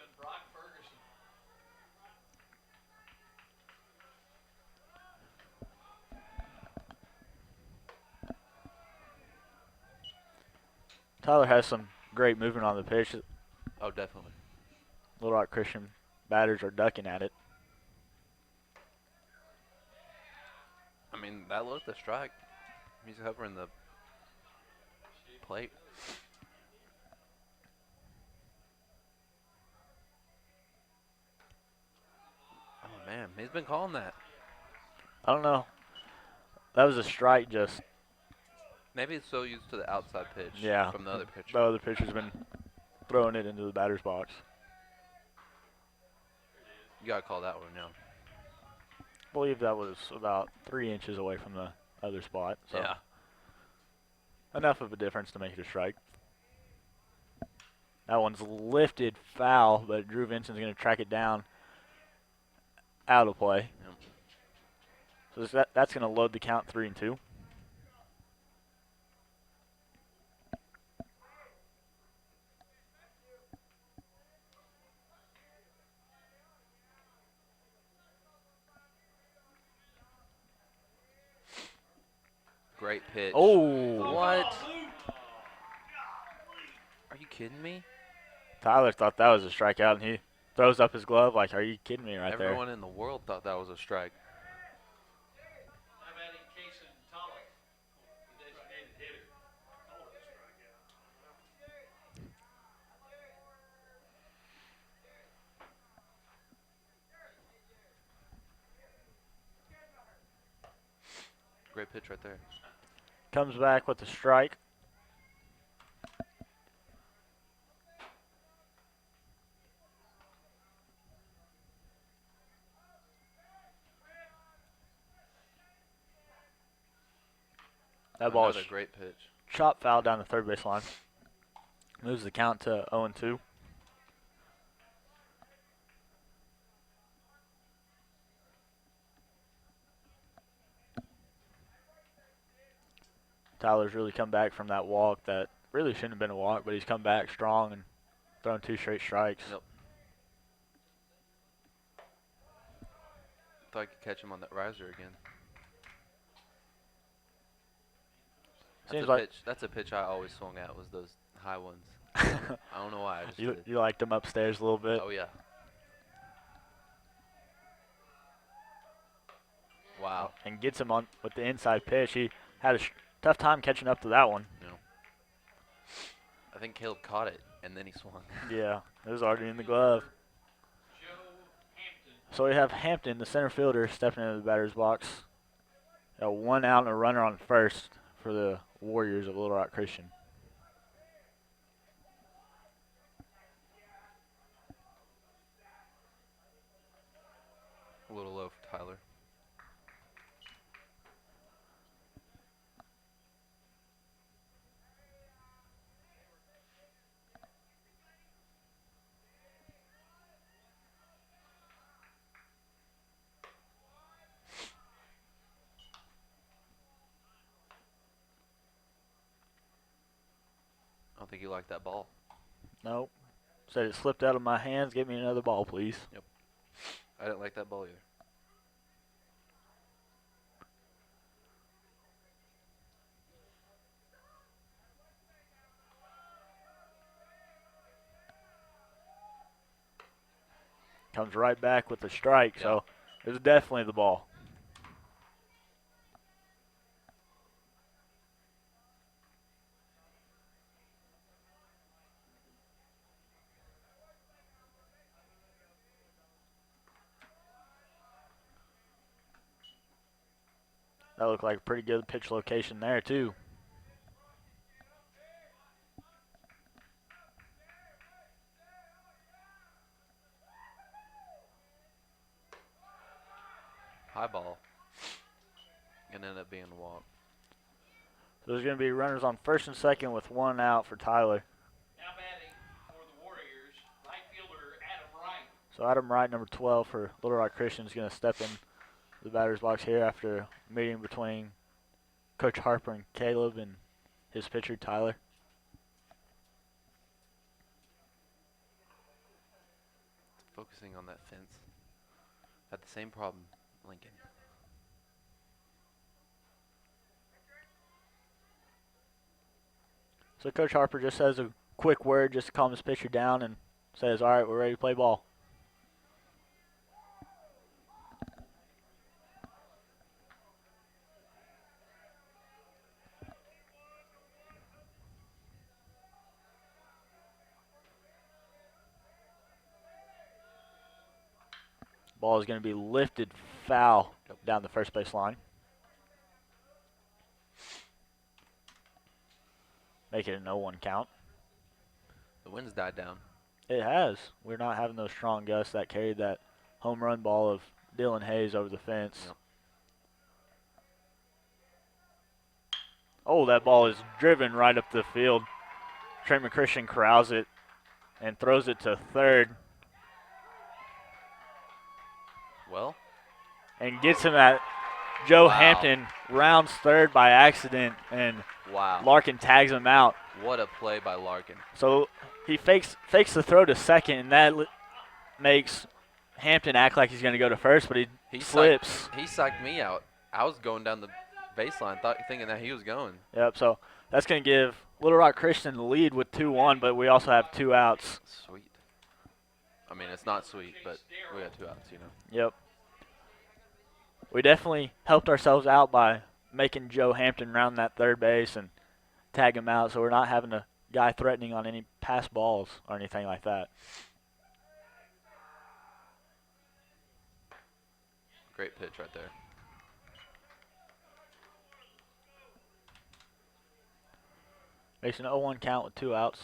Tyler has some great movement on the pitch. Oh, definitely. Little Rock Christian batters are ducking at it. I mean, that looked a strike. He's hovering the plate. Oh, man. He's been calling that. I don't know. That was a strike just. Maybe he's so used to the outside pitch from the other pitcher. The other pitcher's been throwing it into the batter's box. You got to call that one, yeah. I believe that was about 3 inches away from the other spot. So Yeah. enough of a difference to make it a strike. That one's lifted foul, but Drew Vinson's going to track it down out of play. Yep. So that's going to load the count 3-2. Great pitch. Oh. What? Are you kidding me? Tyler thought that was a strikeout, and he throws up his glove like, are you kidding me right there? Everyone in the world thought that was a strike. I'm adding Kason Tulloch, the designated hitter. Call it a strikeout. Great pitch right there. Comes back with a strike. That ball is Another great pitch. Chop foul down the third base line. Moves the count to 0-2. Tyler's really come back from that walk that really shouldn't have been a walk, but he's come back strong and thrown 2 straight strikes. Yep. Thought I could catch him on that riser again. That's a pitch I always swung at, was those high ones. I don't know why. I just You liked him upstairs a little bit? Oh, yeah. Wow. And gets him on with the inside pitch. He had a tough time catching up to that one. No. I think Caleb caught it, and then he swung. Yeah, it was already in the glove. So we have Hampton, the center fielder, stepping into the batter's box. Got 1 out and a runner on first for the Warriors of Little Rock Christian. A little low for Tyler. I don't think you liked that ball. Nope. Said it slipped out of my hands. Give me another ball, please. Yep. I didn't like that ball either. Comes right back with the strike, so it was definitely the ball. That looked like a pretty good pitch location there, too. High ball. And ended up being a walk. So there's going to be runners on first and second with 1 out for Tyler. Now batting for the Warriors, right fielder Adam Wright. So Adam Wright, number 12 for Little Rock Christian, is going to step in the batter's box here after a meeting between Coach Harper and Caleb and his pitcher, Tyler. Focusing on that fence. Had the same problem, Lincoln. So Coach Harper just says a quick word just to calm his pitcher down and says, all right, we're ready to play ball. Ball is going to be lifted foul down the first base line. Make it a 0-1 count. The wind's died down. It has. We're not having those strong gusts that carried that home run ball of Dylan Hayes over the fence. Yep. Oh, that ball is driven right up the field. Trey McChristian corrals it and throws it to third. Well. And gets him at Joe Wow. Hampton, rounds third by accident, and wow. Larkin tags him out. What a play by Larkin. So he fakes the throw to second, and that makes Hampton act like he's going to go to first, but he slips. He psyched me out. I was going down the baseline thinking that he was going. Yep, so that's going to give Little Rock Christian the lead with 2-1, but we also have 2 outs. Sweet. I mean, it's not sweet, but we got 2 outs, you know. Yep. We definitely helped ourselves out by making Joe Hampton round that third base and tag him out, so we're not having a guy threatening on any pass balls or anything like that. Great pitch right there. Makes an 0-1 count with 2 outs.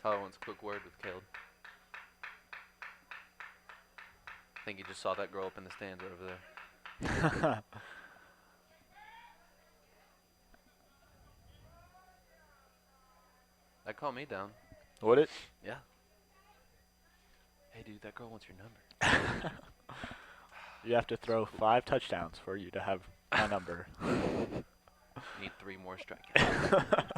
Tyler wants a quick word with Caleb. I think he just saw that girl up in the stands over there. That calmed me down. Would it? Yeah. Hey, dude, that girl wants your number. You have to throw 5 touchdowns for you to have my number. Need 3 more strikeouts.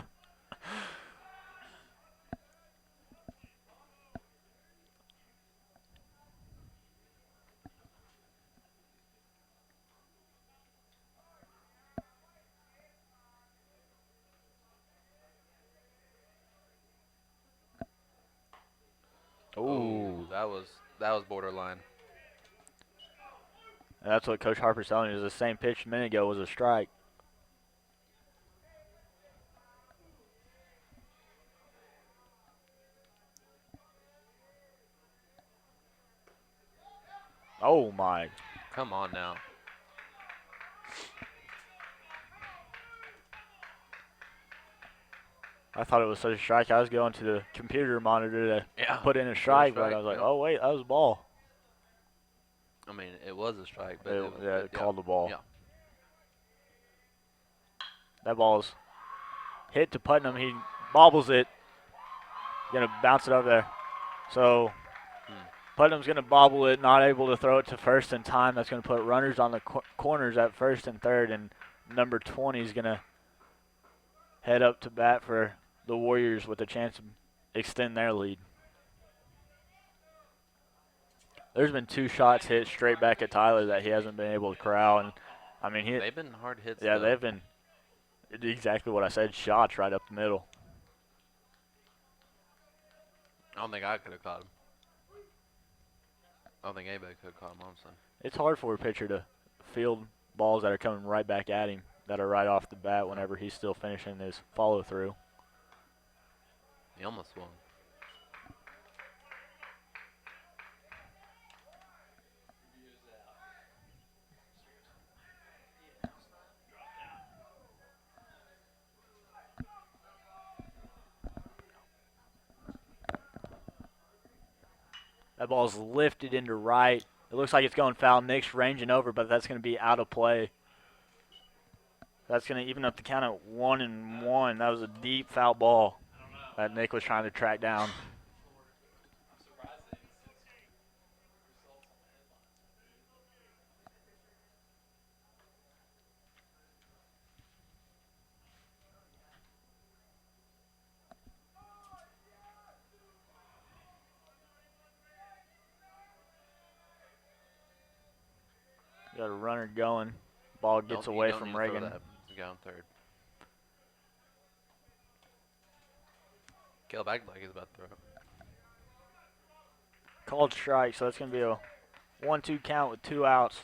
Ooh. That was borderline. And that's what Coach Harper's telling you. Is the same pitch a minute ago was a strike. Oh my. Come on now. I thought it was such a strike. I was going to the computer monitor to put in a strike, strike, but I was like, yeah. oh wait, that was a ball. I mean, it was a strike, but It called the ball. Yeah. That ball's hit to Putnam. He bobbles it. Gonna bounce it over there. So Putnam's gonna bobble it, not able to throw it to first in time. That's gonna put runners on the corners at first and third, and number 20 is gonna head up to bat for the Warriors with a chance to extend their lead. There's been 2 shots hit straight back at Tyler that he hasn't been able to corral, and I mean They've been hard hits. Yeah, though. they've been exactly what I said. Shots right up the middle. I don't think I could have caught him. I don't think anybody could have caught him, honestly. It's hard for a pitcher to field balls that are coming right back at him, that are right off the bat whenever he's still finishing his follow through. He almost won. That ball's lifted into right. It looks like it's going foul. Nick's ranging over, but that's going to be out of play. That's going to even up the count at 1-1. That was a deep foul ball that Nick was trying to track down. Got a runner going. Ball gets away from Reagan. The guy on third. Caleb acted like he's about to throw it. Called strike, so that's going to be a 1-2 count with 2 outs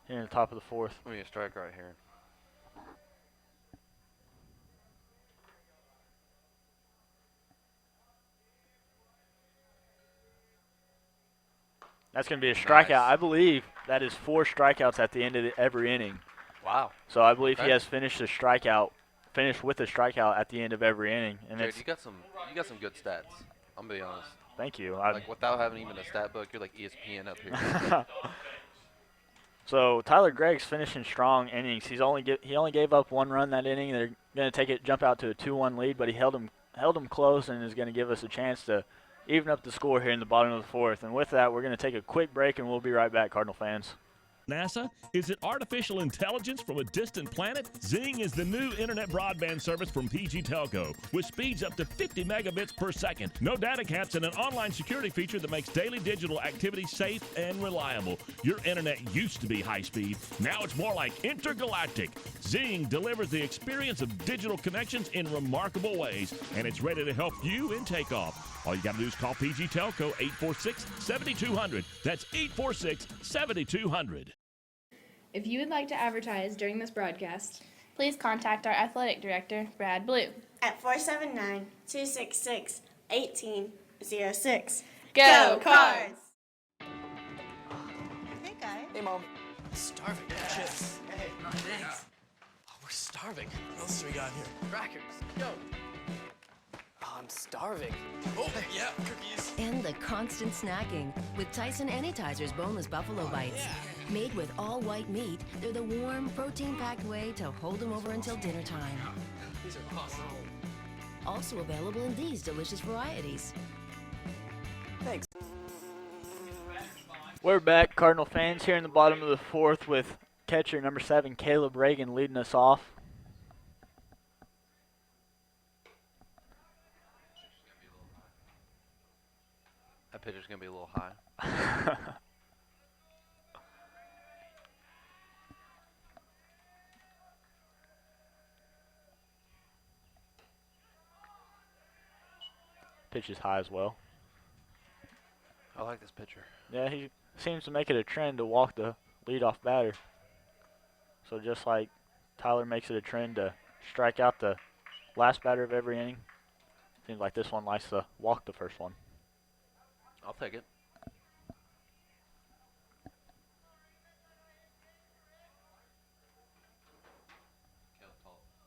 here in the top of the 4th. Let me a strike right here. That's going to be a strikeout. Nice. I believe that is 4 strikeouts at the end of every inning. Wow. So I believe Okay. he has finished with a strikeout at the end of every inning. And Jared, it's, you got some good stats. I'm gonna be honest. Thank you. Like without having even a stat book, you're like ESPN up here. So Tyler Gregg's finishing strong innings. He only gave up 1 run that inning. They're going to jump out to a 2-1 lead, but he held him close and is going to give us a chance to even up the score here in the bottom of the 4th. And with that, we're going to take a quick break, and we'll be right back, Cardinal fans. NASA? Is it artificial intelligence from a distant planet? Zing is the new internet broadband service from PG Telco with speeds up to 50 megabits per second. No data caps and an online security feature that makes daily digital activity safe and reliable. Your internet used to be high speed. Now it's more like intergalactic. Zing delivers the experience of digital connections in remarkable ways, and it's ready to help you in takeoff. All you got to do is call PG Telco 846-7200. That's 846-7200. If you would like to advertise during this broadcast, please contact our athletic director, Brad Blue, at 479-266-1806. Go Cards! Hey, guys. Hey, Mom. Starving. Chips. Hey, thanks. Oh, we're starving. What else do we got here? Crackers. Yo. Oh, I'm starving. Oh, yeah, cookies. And the constant snacking with Tyson Anytizers Boneless Buffalo Bites. Made with all white meat, they're the warm, protein-packed way to hold them over until dinner time. These are awesome. Also available in these delicious varieties. Thanks. We're back, Cardinal fans, here in the bottom of the 4th with catcher number 7, Caleb Reagan, leading us off. That pitcher's gonna be a little high. Pitch is high as well. I like this pitcher. Yeah, he seems to make it a trend to walk the leadoff batter. So just like Tyler makes it a trend to strike out the last batter of every inning, seems like this one likes to walk the first one. I'll take it.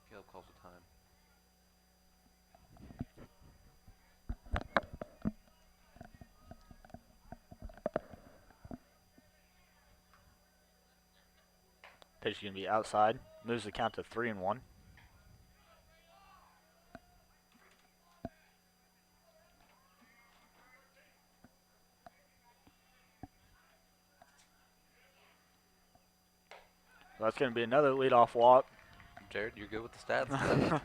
Caleb calls the time. Pitch is going to be outside. Moves the count to 3-1. So that's going to be another leadoff walk. Jared, you're good with the stats today.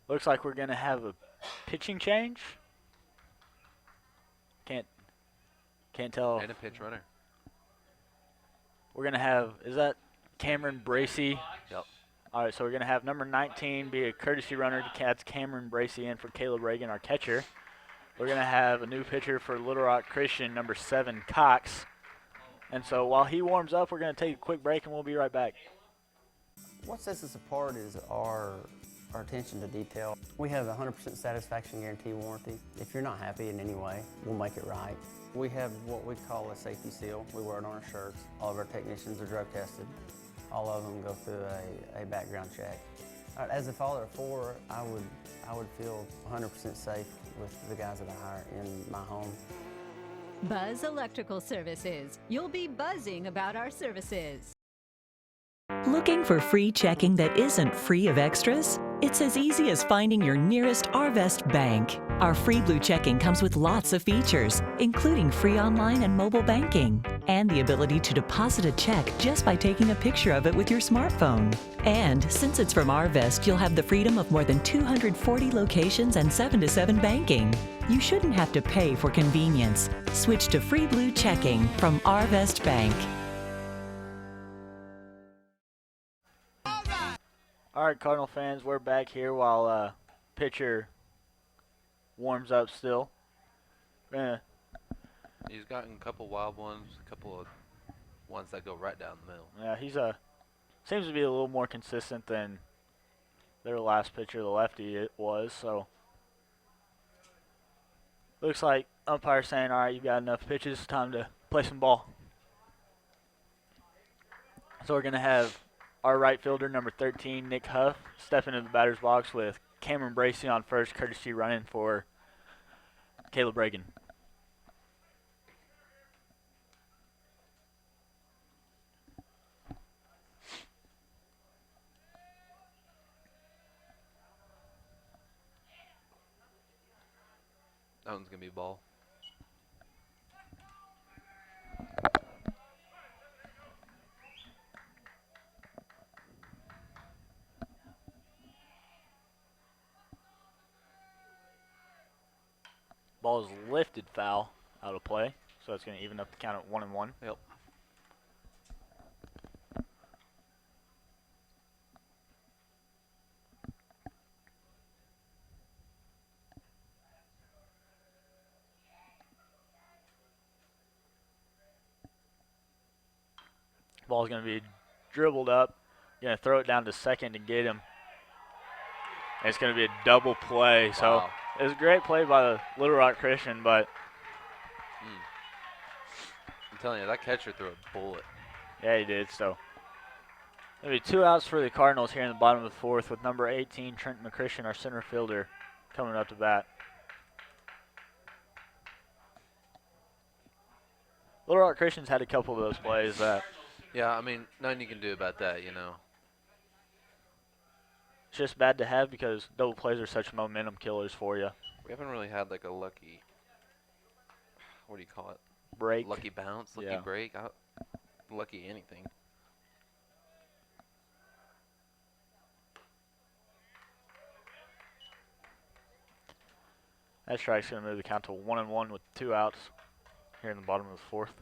Looks like we're going to have a pitching change. Can't tell. And a pitch runner. We're going to have, is that Cameron Bracey? Yep. All right, so we're going to have number 19 be a courtesy runner. That's Cameron Bracey in for Caleb Reagan, our catcher. We're going to have a new pitcher for Little Rock Christian, number 7, Cox. And so while he warms up, we're going to take a quick break, and we'll be right back. What sets us apart is our attention to detail. We have a 100% satisfaction guarantee warranty. If you're not happy in any way, we'll make it right. We have what we call a safety seal. We wear it on our shirts. All of our technicians are drug tested. All of them go through a background check. As a father of 4, I would feel 100% safe with the guys that I hire in my home. Buzz Electrical Services. You'll be buzzing about our services. Looking for free checking that isn't free of extras? It's as easy as finding your nearest Arvest bank. Our free blue checking comes with lots of features, including free online and mobile banking. and the ability to deposit a check just by taking a picture of it with your smartphone. And since it's from Arvest, you'll have the freedom of more than 240 locations and 7-to-7 banking. You shouldn't have to pay for convenience. Switch to Free Blue Checking from Arvest Bank. All right, Cardinal fans, we're back here while pitcher warms up still. He's gotten a couple wild ones, a couple of ones that go right down the middle. Yeah, he's seems to be a little more consistent than their last pitcher, the lefty, it was. So looks like umpire saying, all right, you've got enough pitches, time to play some ball. So we're going to have our right fielder, number 13, Nick Huff, step into the batter's box with Cameron Bracey on first, courtesy running for Caleb Reagan. That one's going to be ball. Ball is lifted foul out of play, so it's going to even up the count at 1-1. Yep. Ball's going to be dribbled up. Going to throw it down to second to get him. And it's going to be a double play. So Wow. it was a great play by the Little Rock Christian, but I'm telling you, that catcher threw a bullet. yeah, he did. So there'll be 2 outs for the Cardinals here in the bottom of the fourth with number 18, Trent McChristian, our center fielder, coming up to bat. Little Rock Christian's had a couple of those plays that Yeah, I mean, nothing you can do about that, you know. it's just bad to have because double plays are such momentum killers for you. We haven't really had like a lucky, what do you call it? Break. Lucky bounce, lucky Yeah. break, lucky anything. That strike's going to move the count to 1-1 with 2 outs here in the bottom of the fourth.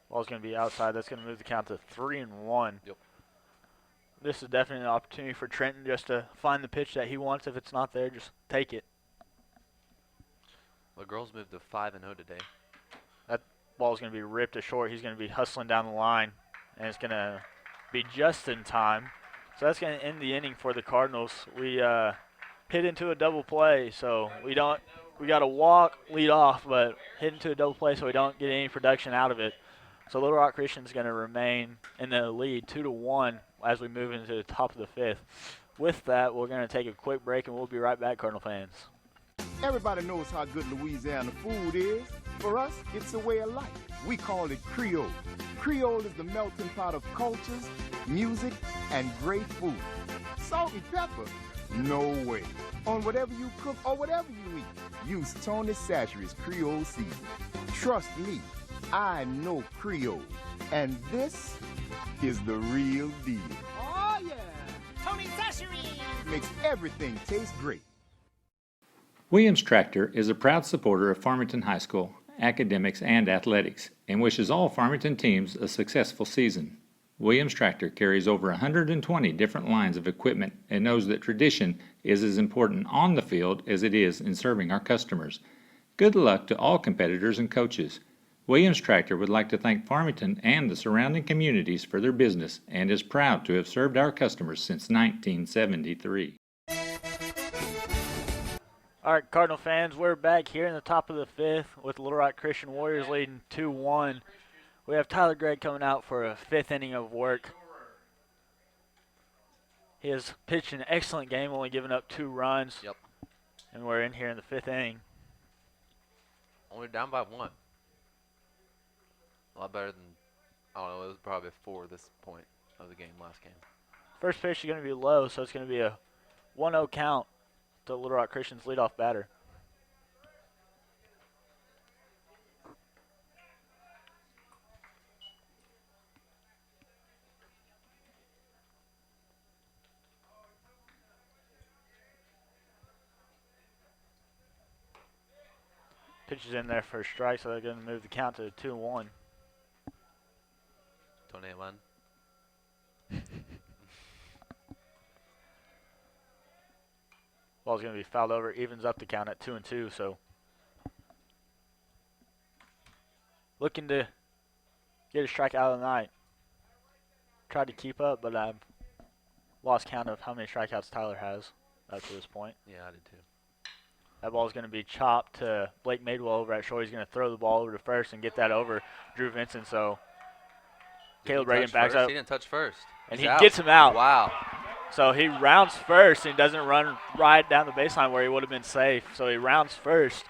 Ball's going to be outside. That's going to move the count to 3-1. Yep. This is definitely an opportunity for Trenton just to find the pitch that he wants. If it's not there, just take it. The girls moved to 5-0 today. That ball's going to be ripped to short. He's going to be hustling down the line, and it's going to be just in time. So that's going to end the inning for the Cardinals. We hit into a double play, so we got to walk, lead off, but hit into a double play so we don't get any production out of it. So Little Rock Christian's going to remain in the lead 2-1 as we move into the top of the fifth. With that, we're going to take a quick break, and we'll be right back, Cardinal fans. Everybody knows how good Louisiana food is. For us, it's a way of life. We call it Creole. Creole is the melting pot of cultures, music, and great food. Salt and pepper? No way. On whatever you cook or whatever you eat, use Tony Chachere's Creole seasoning. Trust me, I know Creole. And this is the real deal. Oh, yeah. Tony Chachere's. Makes everything taste great. Williams Tractor is a proud supporter of Farmington High School, academics, and athletics, and wishes all Farmington teams a successful season. Williams Tractor carries over 120 different lines of equipment and knows that tradition is as important on the field as it is in serving our customers. Good luck to all competitors and coaches. Williams Tractor would like to thank Farmington and the surrounding communities for their business and is proud to have served our customers since 1973. All right, Cardinal fans, we're back here in the top of the fifth with Little Rock Christian Warriors leading 2-1. We have Tyler Gregg coming out for a fifth inning of work. He has pitched an excellent game, only giving up 2 runs. Yep. And we're in here in the fifth inning. Only down by 1. A lot better than, I don't know, it was probably 4 this point of the game last game. First pitch is going to be low, so it's going to be a 1-0 count to Little Rock Christian's leadoff batter. Pitch is in there for a strike, so they're going to move the count to 2-1. Tony One. Ball's going to be fouled over, evens up the count at 2-2. So looking to get a strike out of the night. Tried to keep up, but I've lost count of how many strikeouts Tyler has up to this point. Yeah, I did too. That ball is going to be chopped to Blake Madewell over at short. He's going to throw the ball over to first and get that over Drew Vincent. So Caleb Reagan backs up. He didn't touch first. And He's he out. gets him out. Wow. So he rounds first and doesn't run right down the baseline where he would have been safe. So he rounds first.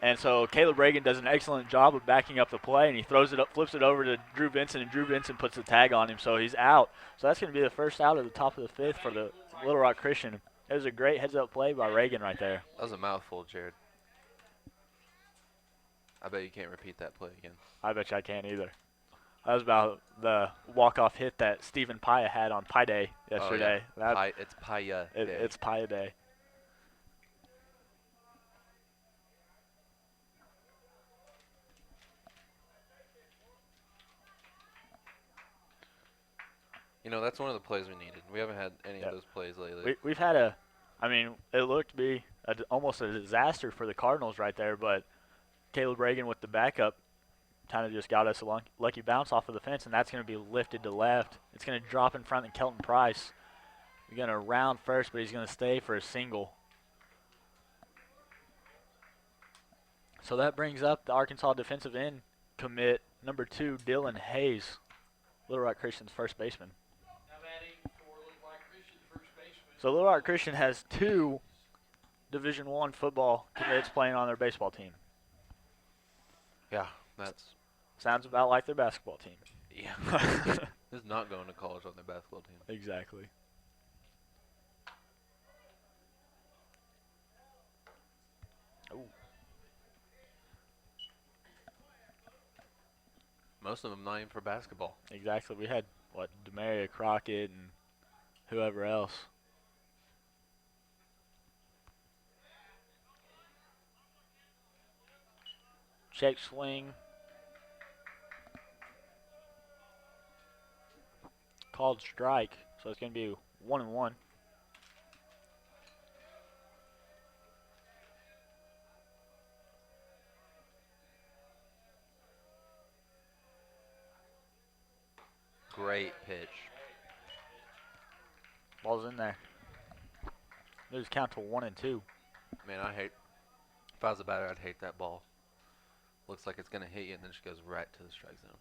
And so Caleb Reagan does an excellent job of backing up the play, and he throws it up, flips it over to Drew Vincent, and Drew Vincent puts the tag on him. So he's out. So that's going to be the first out at the top of the 5th for the Little Rock Christian. It was a great heads-up play by Reagan right there. That was a mouthful, Jared. I bet you can't repeat that play again. I bet you I can't either. That was about the walk-off hit that Stephen Paya had on Pie Day yesterday. Oh, yeah. It's Paya Day. It's Paya Day. You know, that's one of the plays we needed. We haven't had any of those plays lately. We've had a, I mean, it looked to be almost a disaster for the Cardinals right there, but Caleb Reagan with the backup kind of just got us a lucky bounce off of the fence, and that's going to be lifted to left. It's going to drop in front of Kelton Price. He's going to round first, but he's going to stay for a single. So that brings up the Arkansas defensive end commit, number 2, Dylan Hayes, Little Rock Christian's first baseman. So Little Rock Christian has 2 Division I football commits playing on their baseball team. Yeah, that's... Sounds about like their basketball team. Yeah. Who's not going to college on their basketball team? Exactly. Ooh. Most of them not even for basketball. Exactly. We had, Demaria Crockett and whoever else. Check swing. Called strike. So it's going to be 1-1. Great pitch. Ball's in there. Lose count to 1-2. Man, if I was a batter, I'd hate that ball. Looks like it's going to hit you, and then she goes right to the strike zone.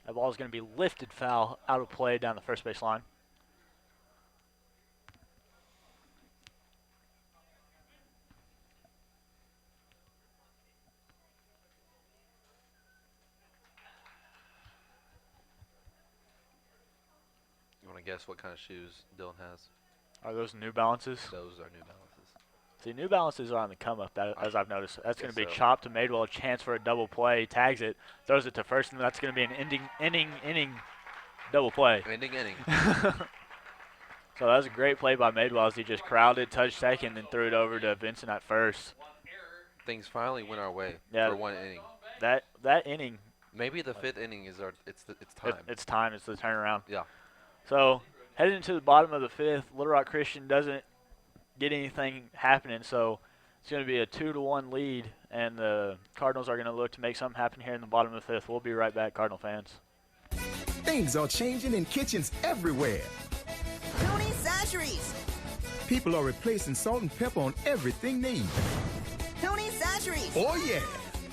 That ball is going to be lifted foul out of play down the first base line. You want to guess what kind of shoes Dylan has? Are those New Balances? Those are New Balances. See, New Balances are on the come-up, as I've noticed. That's going to be so. chopped to Madewell, a chance for a double play. He tags it, throws it to first, and that's going to be an inning double play. Ending inning. So that was a great play by Madewell as he just crowded, touched second, and threw it over to Vincent at first. Things finally went our way for one inning. That inning. Maybe the 5th inning is it's time. It's time. It's the turnaround. Yeah. So heading into the bottom of the 5th, Little Rock Christian doesn't get anything happening, so it's going to be a 2-1 lead, and the Cardinals are going to look to make something happen here in the bottom of the 5th. We'll be right back, Cardinal fans. Things are changing in kitchens everywhere. Tony's Sasheries. People are replacing salt and pepper on everything they eat. Tony's Sasheries. Oh yeah,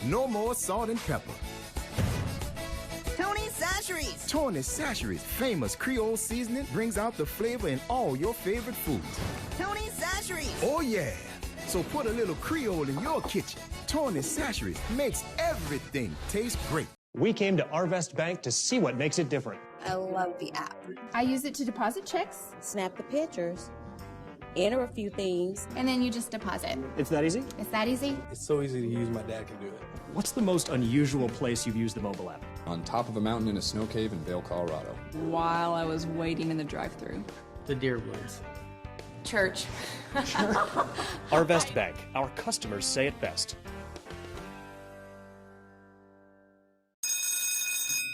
no more salt and pepper. Tony's Sasheries. Sacheries. Tony's Sacheries famous Creole seasoning brings out the flavor in all your favorite foods. Tony's Sacheries. Oh yeah. So put a little Creole in your kitchen. Tony's Sacheries makes everything taste great. We came to Arvest Bank to see what makes it different. I love the app. I use it to deposit checks, Snap the pictures, enter a few things, and then you just deposit. It's that easy? It's that easy? It's so easy to use, my dad can do it. What's the most unusual place you've used the mobile app? On top of a mountain in a snow cave in Vail, Colorado. While I was waiting in the drive-thru. The deer woods. Church. Arvest Bank. Our customers say it best.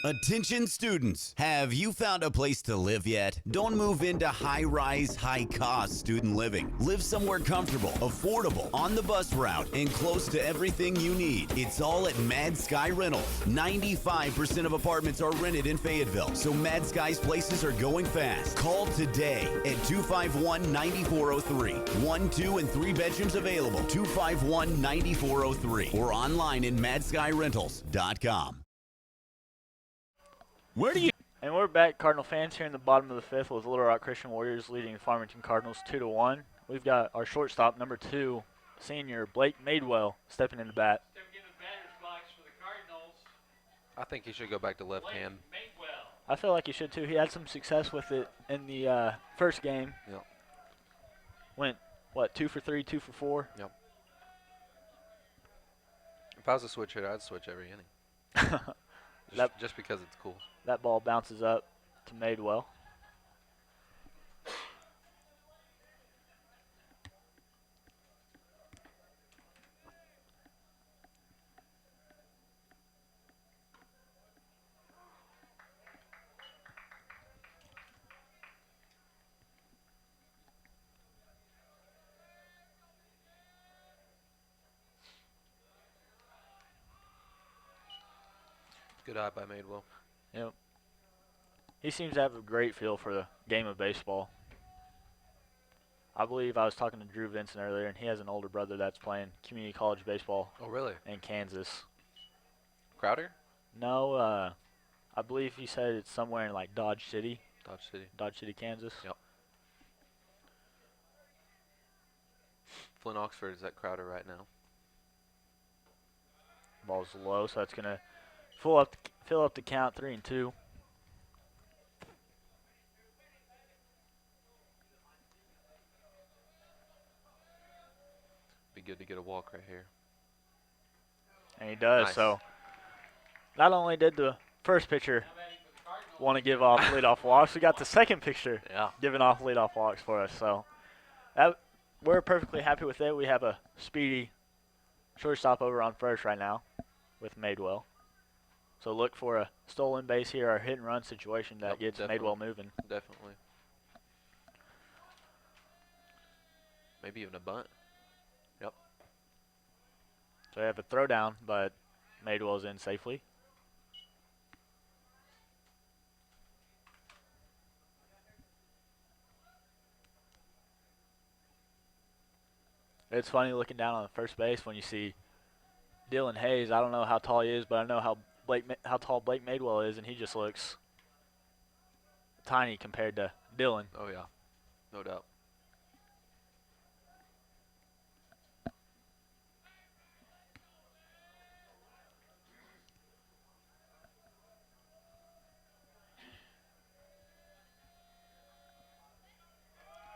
Attention students, have you found a place to live yet? Don't move into high-rise, high-cost student living. Live somewhere comfortable, affordable, on the bus route, and close to everything you need. It's all at Mad Sky Rentals. 95% of apartments are rented in Fayetteville, so Mad Sky's places are going fast. Call today at 251-9403. 1, 2, and 3 bedrooms available. 251-9403 or online in madskyrentals.com. Where do you? And we're back, Cardinal fans, here in the bottom of the fifth with Little Rock Christian Warriors leading the Farmington Cardinals 2-1. We've got our shortstop, number 2, senior Blake Madewell, stepping in the bat. I think he should go back to left hand. I feel like he should too. He had some success with it in the first game. Yep. Went, what, 2 for 3, 2 for 4? Yep. If I was a switch hitter, I'd switch every inning. Just because it's cool. That ball bounces up to Madewell. Good eye by Madewell. Yep. He seems to have a great feel for the game of baseball. I believe I was talking to Drew Vincent earlier, and he has an older brother that's playing community college baseball. Oh, really? In Kansas. Crowder? No, I believe he said it's somewhere in like Dodge City. Dodge City, Kansas. Yep. Flint Oxford is at Crowder right now. Ball's low, so that's gonna fill up the count, 3-2. Be good to get a walk right here. And he does. Nice. So not only did the first pitcher want to give off leadoff walks, we got the second pitcher giving off leadoff walks for us. So we're perfectly happy with it. We have a speedy shortstop over on first right now with Madewell. So look for a stolen base here or a hit and run situation that gets Madewell moving. Definitely. Maybe even a bunt. Yep. So they have a throw down, but Madewell's in safely. It's funny looking down on the first base when you see Dylan Hayes. I don't know how tall he is, but I know how tall Blake Madewell is, and he just looks tiny compared to Dylan. Oh, yeah. No doubt.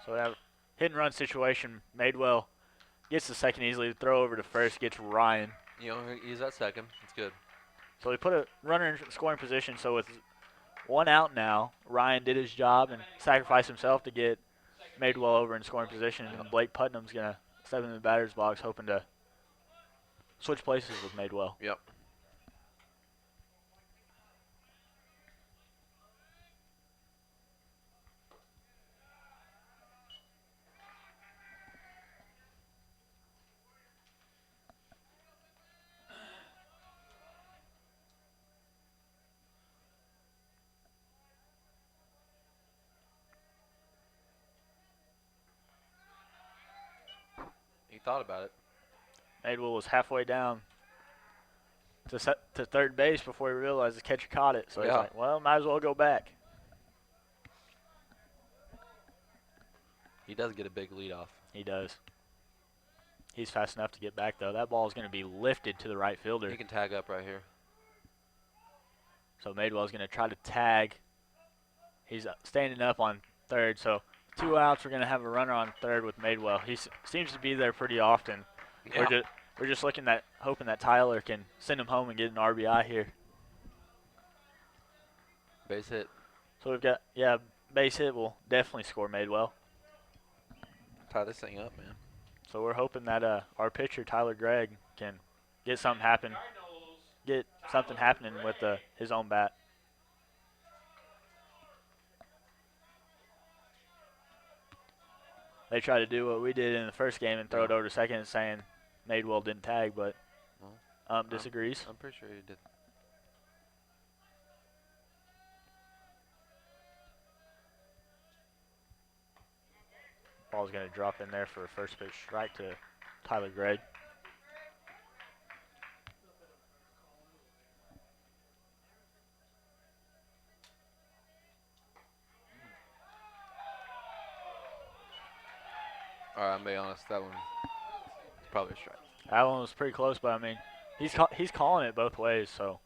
So we have a hit and run situation. Madewell gets the second easily, throw over to first, gets Ryan. You know, he's at second. It's good. So we put a runner in scoring position. So with one out now, Ryan did his job and sacrificed himself to get Madewell over in scoring position. And Blake Putnam's going to step in the batter's box, hoping to switch places with Madewell. Yep. He thought about it. Madewell was halfway down to third base before he realized the catcher caught it. So he's like, well, might as well go back. He does get a big lead off. He does. He's fast enough to get back, though. That ball is going to be lifted to the right fielder. He can tag up right here. So Madewell's going to try to tag. He's standing up on third. So 2 outs. We're going to have a runner on third with Madewell. He seems to be there pretty often. Yeah. We're just hoping that Tyler can send him home and get an RBI here. Base hit. So we've got, yeah, base hit will definitely score Madewell. Tie this thing up, man. So we're hoping that our pitcher, Tyler Gregg, can get something happening with his own bat. They try to do what we did in the first game and throw it over to second, saying Madewell didn't tag, but disagrees. I'm pretty sure he did. Ball's going to drop in there for a first pitch strike to Tyler Gregg. All right, I'm being honest. That one is probably a strike. That one was pretty close, but I mean, he's calling it both ways, so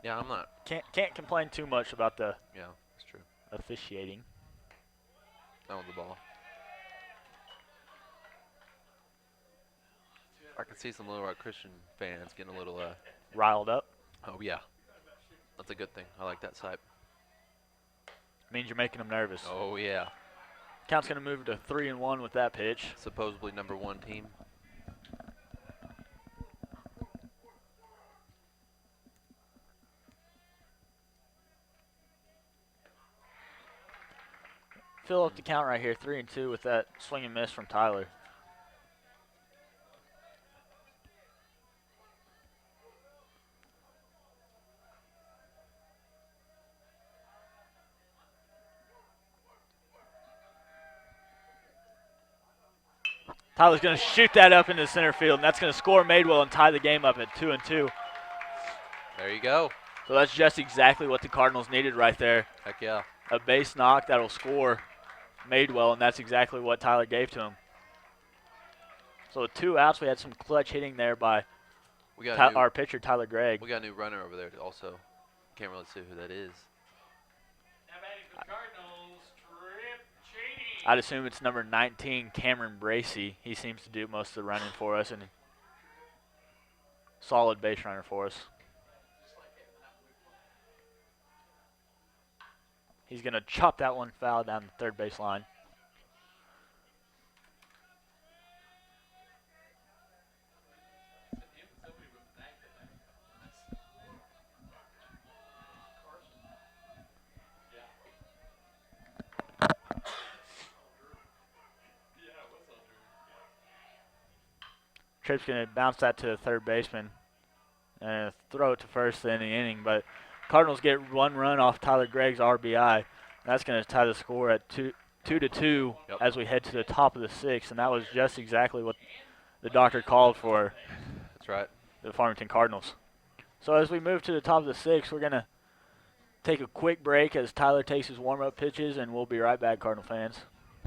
yeah, I'm not. Can't complain too much about the that's true. officiating. That was the ball. I can see some Little Rock Christian fans getting a little riled up. Oh yeah, that's a good thing. I like that side. Means you're making them nervous. Oh yeah. Count's going to move to 3-1 with that pitch. Supposedly #1 team. Fill up the count right here, 3-2 with that swing and miss from Tyler. Tyler's going to shoot that up into center field, and that's going to score Madewell and tie the game up at 2-2. There you go. So that's just exactly what the Cardinals needed right there. Heck yeah. A base knock that'll score Madewell, and that's exactly what Tyler gave to him. So with 2 outs, we had some clutch hitting there by our pitcher, Tyler Gregg. We got a new runner over there also. Can't really see who that is. I'd assume it's number 19, Cameron Bracey. He seems to do most of the running for us, and solid base runner for us. He's going to chop that one foul down the third base line. Tripp's going to bounce that to the third baseman and throw it to first in the inning. But Cardinals get 1 run off Tyler Gregg's RBI. That's going to tie the score at 2-2 as we head to the top of the 6th. And that was just exactly what the doctor called for. That's right. The Farmington Cardinals. So as we move to the top of the 6th, we're going to take a quick break as Tyler takes his warm-up pitches, and we'll be right back, Cardinal fans.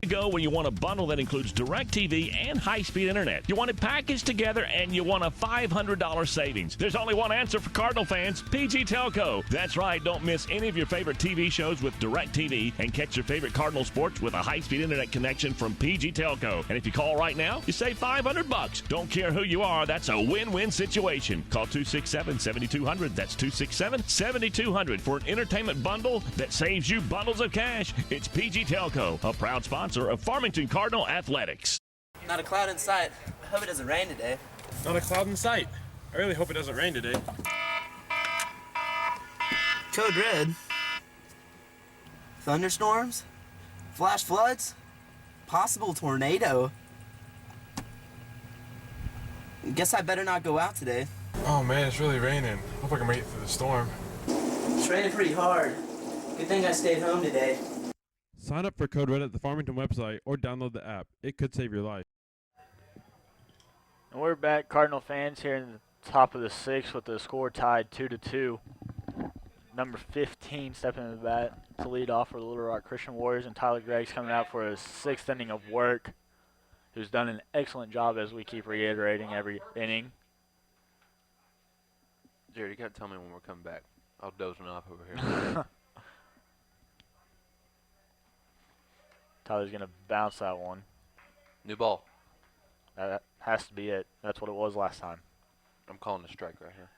Go when you want a bundle that includes DirecTV and high-speed internet. You want it packaged together and you want a $500 savings. There's only one answer for Cardinal fans, PG Telco. That's right, don't miss any of your favorite TV shows with DirecTV and catch your favorite Cardinal sports with a high-speed internet connection from PG Telco. And if you call right now, you save $500. Don't care who you are, that's a win-win situation. Call 267-7200. That's 267-7200 for an entertainment bundle that saves you bundles of cash. It's PG Telco, a proud sponsor of Farmington Cardinal Athletics. Not a cloud in sight. I hope it doesn't rain today. Not a cloud in sight. I really hope it doesn't rain today. Code red. Thunderstorms? Flash floods? Possible tornado? Guess I better not go out today. Oh man, it's really raining. Hope I can make it through the storm. It's raining pretty hard. Good thing I stayed home today. Sign up for Code Red at the Farmington website or download the app. It could save your life. And we're back, Cardinal fans, here in the top of the sixth with the score tied 2-2. Number 15 stepping in the bat to lead off for the Little Rock Christian Warriors, and Tyler Gregg's coming out for his 6th inning of work, who's done an excellent job, as we keep reiterating every inning. Jared, you got to tell me when we're coming back. I'll dozing off over here. Tyler's going to bounce that one. New ball. That has to be it. That's what it was last time. I'm calling a strike right here.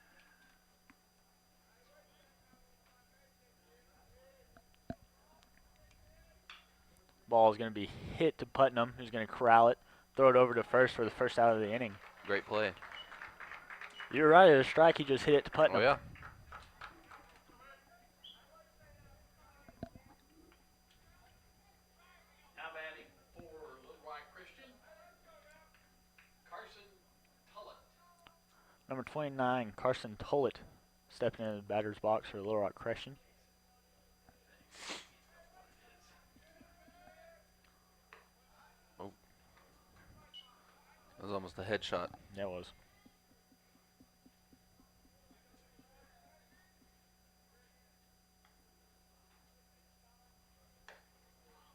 Ball is going to be hit to Putnam, who's going to corral it, throw it over to first for the first out of the inning. Great play. You're right. At a strike, he just hit it to Putnam. Oh, yeah. Now batting for Little Rock Christian, Carson Tullett. Number 29, Carson Tullett, stepping in the batter's box for Little Rock Christian. Oh. That was almost a headshot. Yeah, it was.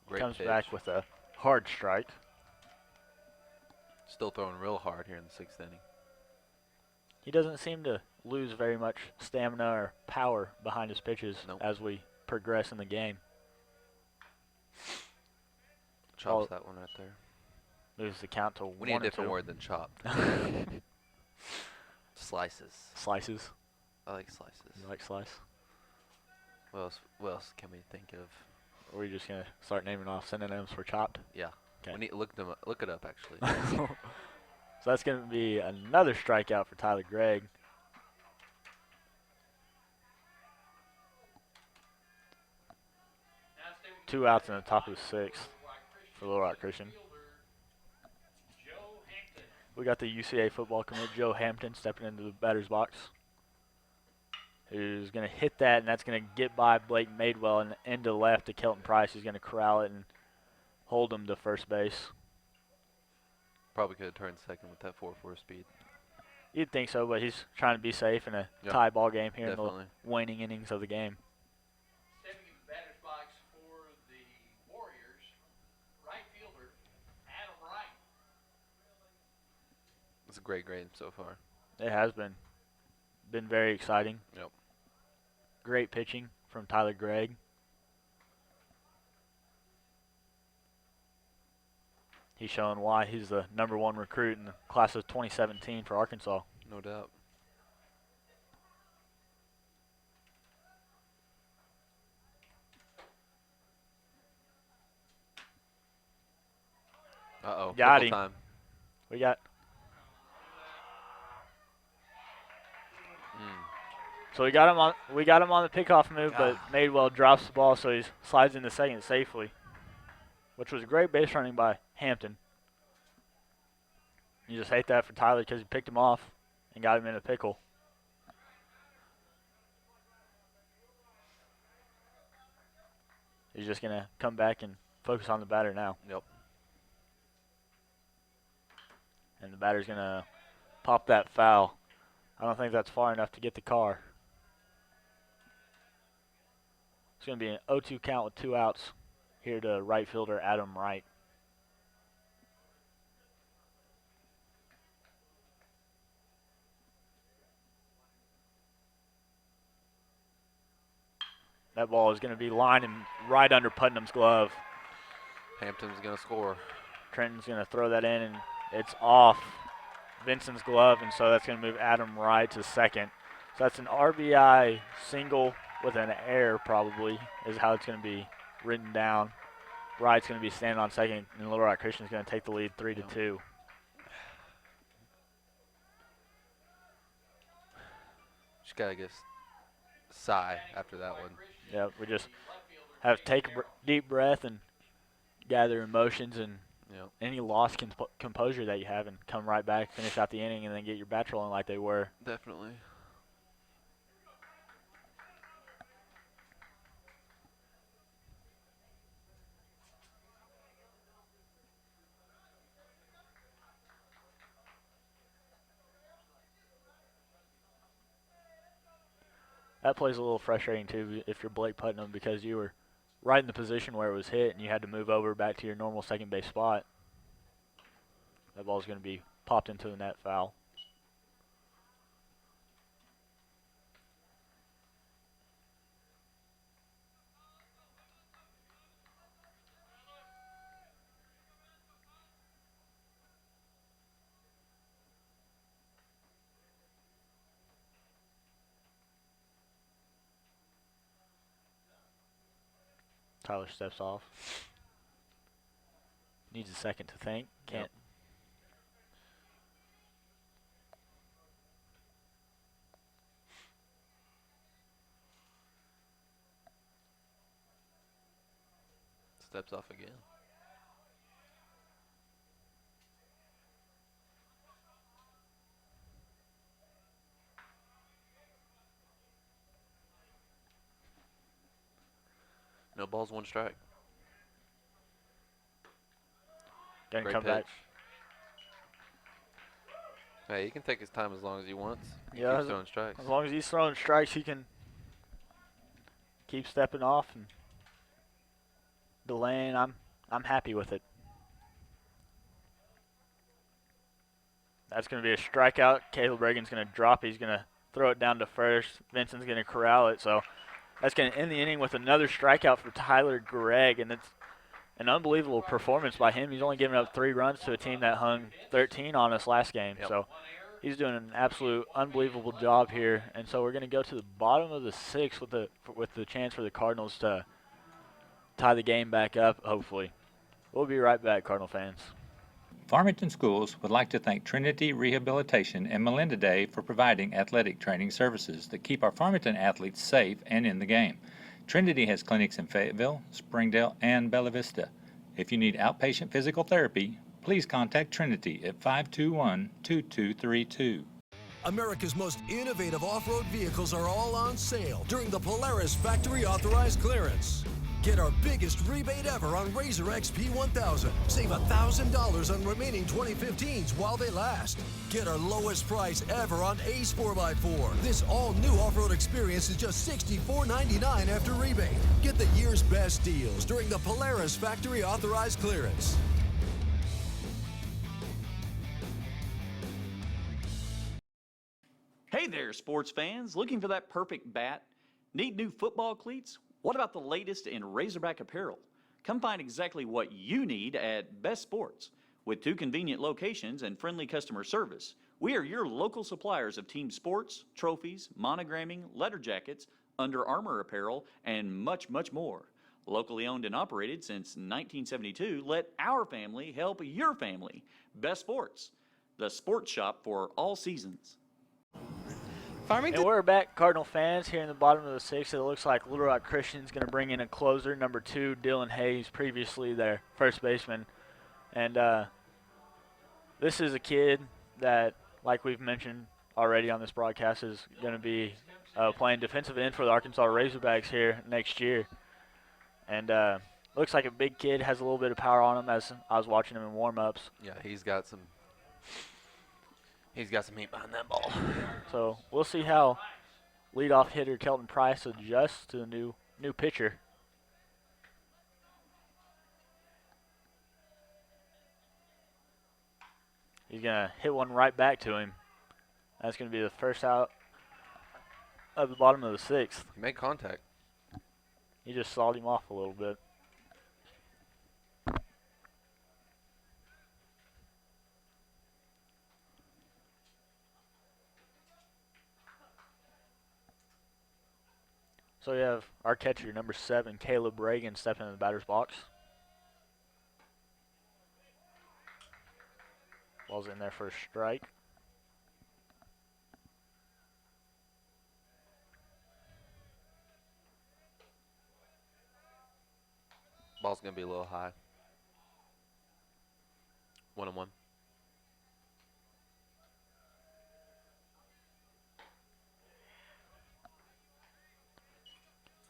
Great Comes pitch. back with a hard strike. Still throwing real hard here in the 6th inning. He doesn't seem to lose very much stamina or power behind his pitches as we progress in the game. Chops that one right there. Moves the count to 1-2. We need a different word than chopped. Slices. Slices. I like slices. You like slice? What else can we think of? Or are we just going to start naming off synonyms for chopped? Yeah. Okay. We need to look it up, actually. So that's going to be another strikeout for Tyler Gregg. Two outs in the top of the 6th for Little Rock Christian. We got the UCA football commit, Joe Hampton, stepping into the batter's box, who's going to hit that, and that's going to get by Blake Madewell and into left to Kelton Price. He's going to corral it and hold him to first base. Probably could have turned second with that 4.4 speed. You'd think so, but he's trying to be safe in a tie ball game here in the waning innings of the game. Stepping in the batter's box for the Warriors, right fielder Adam Wright. It's a great game so far. It has been. Been very exciting. Yep. Great pitching from Tyler Gregg. He's showing why he's the #1 recruit in the class of 2017 for Arkansas. No doubt. Uh-oh. Got him. Time. We got. So we got him on the pickoff move, but Madewell drops the ball, so he slides into second safely, which was a great base running by Hampton. You just hate that for Tyler because he picked him off and got him in a pickle. He's just going to come back and focus on the batter now. Yep. And the batter's going to pop that foul. I don't think that's far enough to get the car. It's going to be an 0-2 count with 2 outs here to right fielder Adam Wright. That ball is going to be lining right under Putnam's glove. Hampton's going to score. Trenton's going to throw that in, and it's off Vincent's glove, and so that's going to move Adam Wright to second. So that's an RBI single with an error, probably, is how it's going to be written down. Wright's going to be standing on second, and Little Rock Christian's going to take the lead 3-2. Just got to get a sigh after that one. Yeah, we just have to take a deep breath and gather emotions and any lost composure that you have and come right back, finish out the inning, and then get your bats rolling like they were. Definitely. That play's a little frustrating too if you're Blake Putnam, because you were right in the position where it was hit and you had to move over back to your normal second base spot. That ball's going to be popped into the net, foul. Tyler steps off. Needs a second to think. Can't. Yep. Steps off again. No balls, 1 strike. Doesn't Great come pitch. back. Hey, he can take his time as long as he wants. He Yeah, keeps throwing strikes. as long as he's throwing strikes, he can keep stepping off and delaying. I'm happy with it. That's going to be a strikeout. Caleb Reagan's going to drop it. He's going to throw it down to first. Vincent's going to corral it. So that's going to end the inning with another strikeout for Tyler Gregg, and it's an unbelievable performance by him. He's only given up 3 runs to a team that hung 13 on us last game. Yep. So he's doing an absolute unbelievable job here. And so we're going to go to the bottom of the 6th with the chance for the Cardinals to tie the game back up, hopefully. We'll be right back, Cardinal fans. Farmington Schools would like to thank Trinity Rehabilitation and Melinda Day for providing athletic training services that keep our Farmington athletes safe and in the game. Trinity has clinics in Fayetteville, Springdale, and Bella Vista. If you need outpatient physical therapy, please contact Trinity at 521-2232. America's most innovative off-road vehicles are all on sale during the Polaris Factory Authorized Clearance. Get our biggest rebate ever on Razor XP 1000. Save $1,000 on remaining 2015s while they last. Get our lowest price ever on Ace 4x4. This all-new off-road experience is just $64.99 after rebate. Get the year's best deals during the Polaris Factory Authorized Clearance. Hey there, sports fans. Looking for that perfect bat? Need new football cleats? What about the latest in Razorback apparel? Come find exactly what you need at Best Sports. With 2 convenient locations and friendly customer service, we are your local suppliers of team sports, trophies, monogramming, letter jackets, Under Armour apparel, and much, much more. Locally owned and operated since 1972, let our family help your family. Best Sports, the sports shop for all seasons. And we're back, Cardinal fans, here in the bottom of the 6th. It looks like Little Rock Christian's going to bring in a closer, number 2, Dylan Hayes, previously their first baseman. And this is a kid that, like we've mentioned already on this broadcast, is going to be playing defensive end for the Arkansas Razorbacks here next year. And looks like a big kid, has a little bit of power on him as I was watching him in warm-ups. Yeah, he's got some heat behind that ball. So we'll see how leadoff hitter Kelton Price adjusts to the new pitcher. He's going to hit one right back to him. That's going to be the first out of the bottom of the 6th. He made contact. He just sawed him off a little bit. So we have our catcher, number 7, Caleb Reagan, stepping in the batter's box. Ball's in there for a strike. Ball's going to be a little high. 1-1.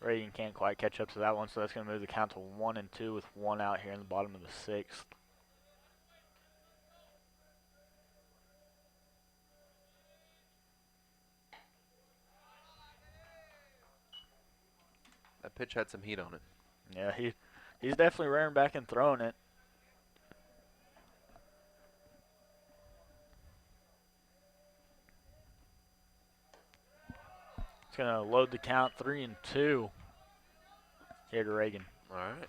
Reagan can't quite catch up to that one, so that's going to move the count to 1-2 with 1 out here in the bottom of the 6th. That pitch had some heat on it. Yeah, he's definitely rearing back and throwing it. It's going to load the count 3-2 here to Reagan. All right.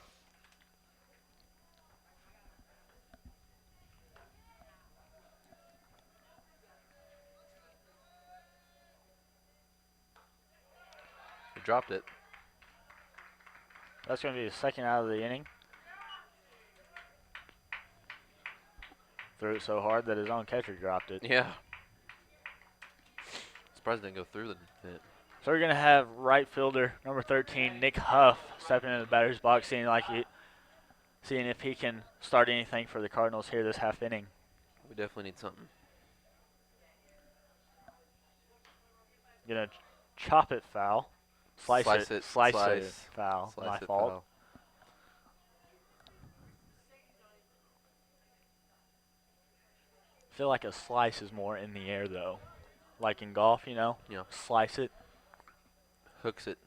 He dropped it. That's going to be the second out of the inning. Threw it so hard that his own catcher dropped it. Yeah. Surprised it didn't go through the net. So we're going to have right fielder, number 13, Nick Huff, stepping into the batter's box, seeing if he can start anything for the Cardinals here this half inning. We definitely need something. Going to chop it foul. Slice it foul. Slice My it fault. foul. I feel like a slice is more in the air, though. Like in golf, you know? Yeah. Slice it. Hooks it.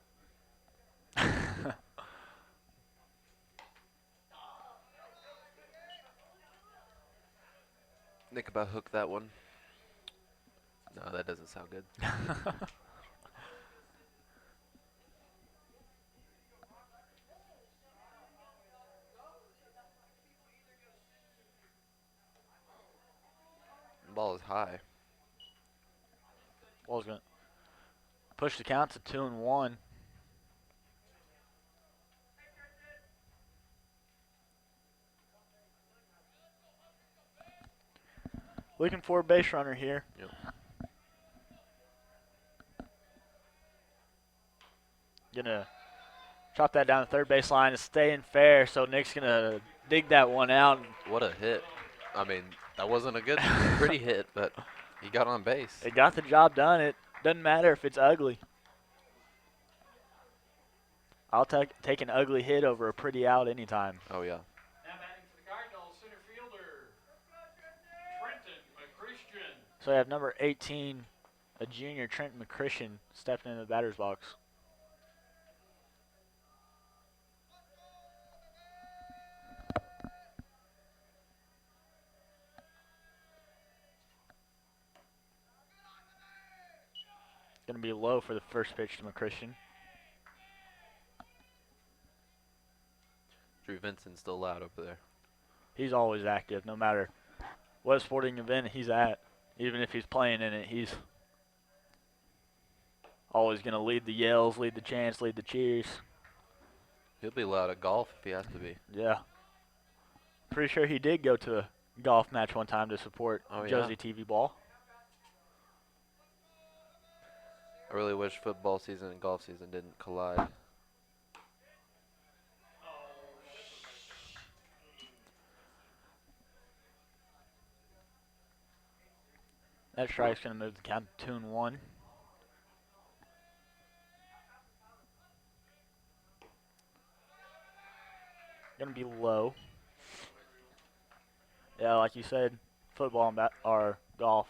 Think about hook that one. No, that doesn't sound good. The ball is high. Ball's going to push the count to 2-1. Looking for a base runner here. Yep. Gonna chop that down the third base line. It's staying fair, so Nick's gonna dig that one out. What a hit. I mean, that wasn't a good, pretty hit, but he got on base. It got the job done. It doesn't matter if it's ugly. I'll take an ugly hit over a pretty out anytime. Oh, yeah. So we have number 18, a junior, Trenton McChristian, stepping in the batter's box. Going to be low for the first pitch to McChristian. Drew Vinson's still loud over there. He's always active, no matter what sporting event he's at. Even if he's playing in it, he's always going to lead the yells, lead the chants, lead the cheers. He'll be loud at golf if he has to be. Yeah. Pretty sure he did go to a golf match one time to support Josie TV Ball. I really wish football season and golf season didn't collide. That strike's going to move the count to 2-1. Going to be low. Yeah, like you said, football and or golf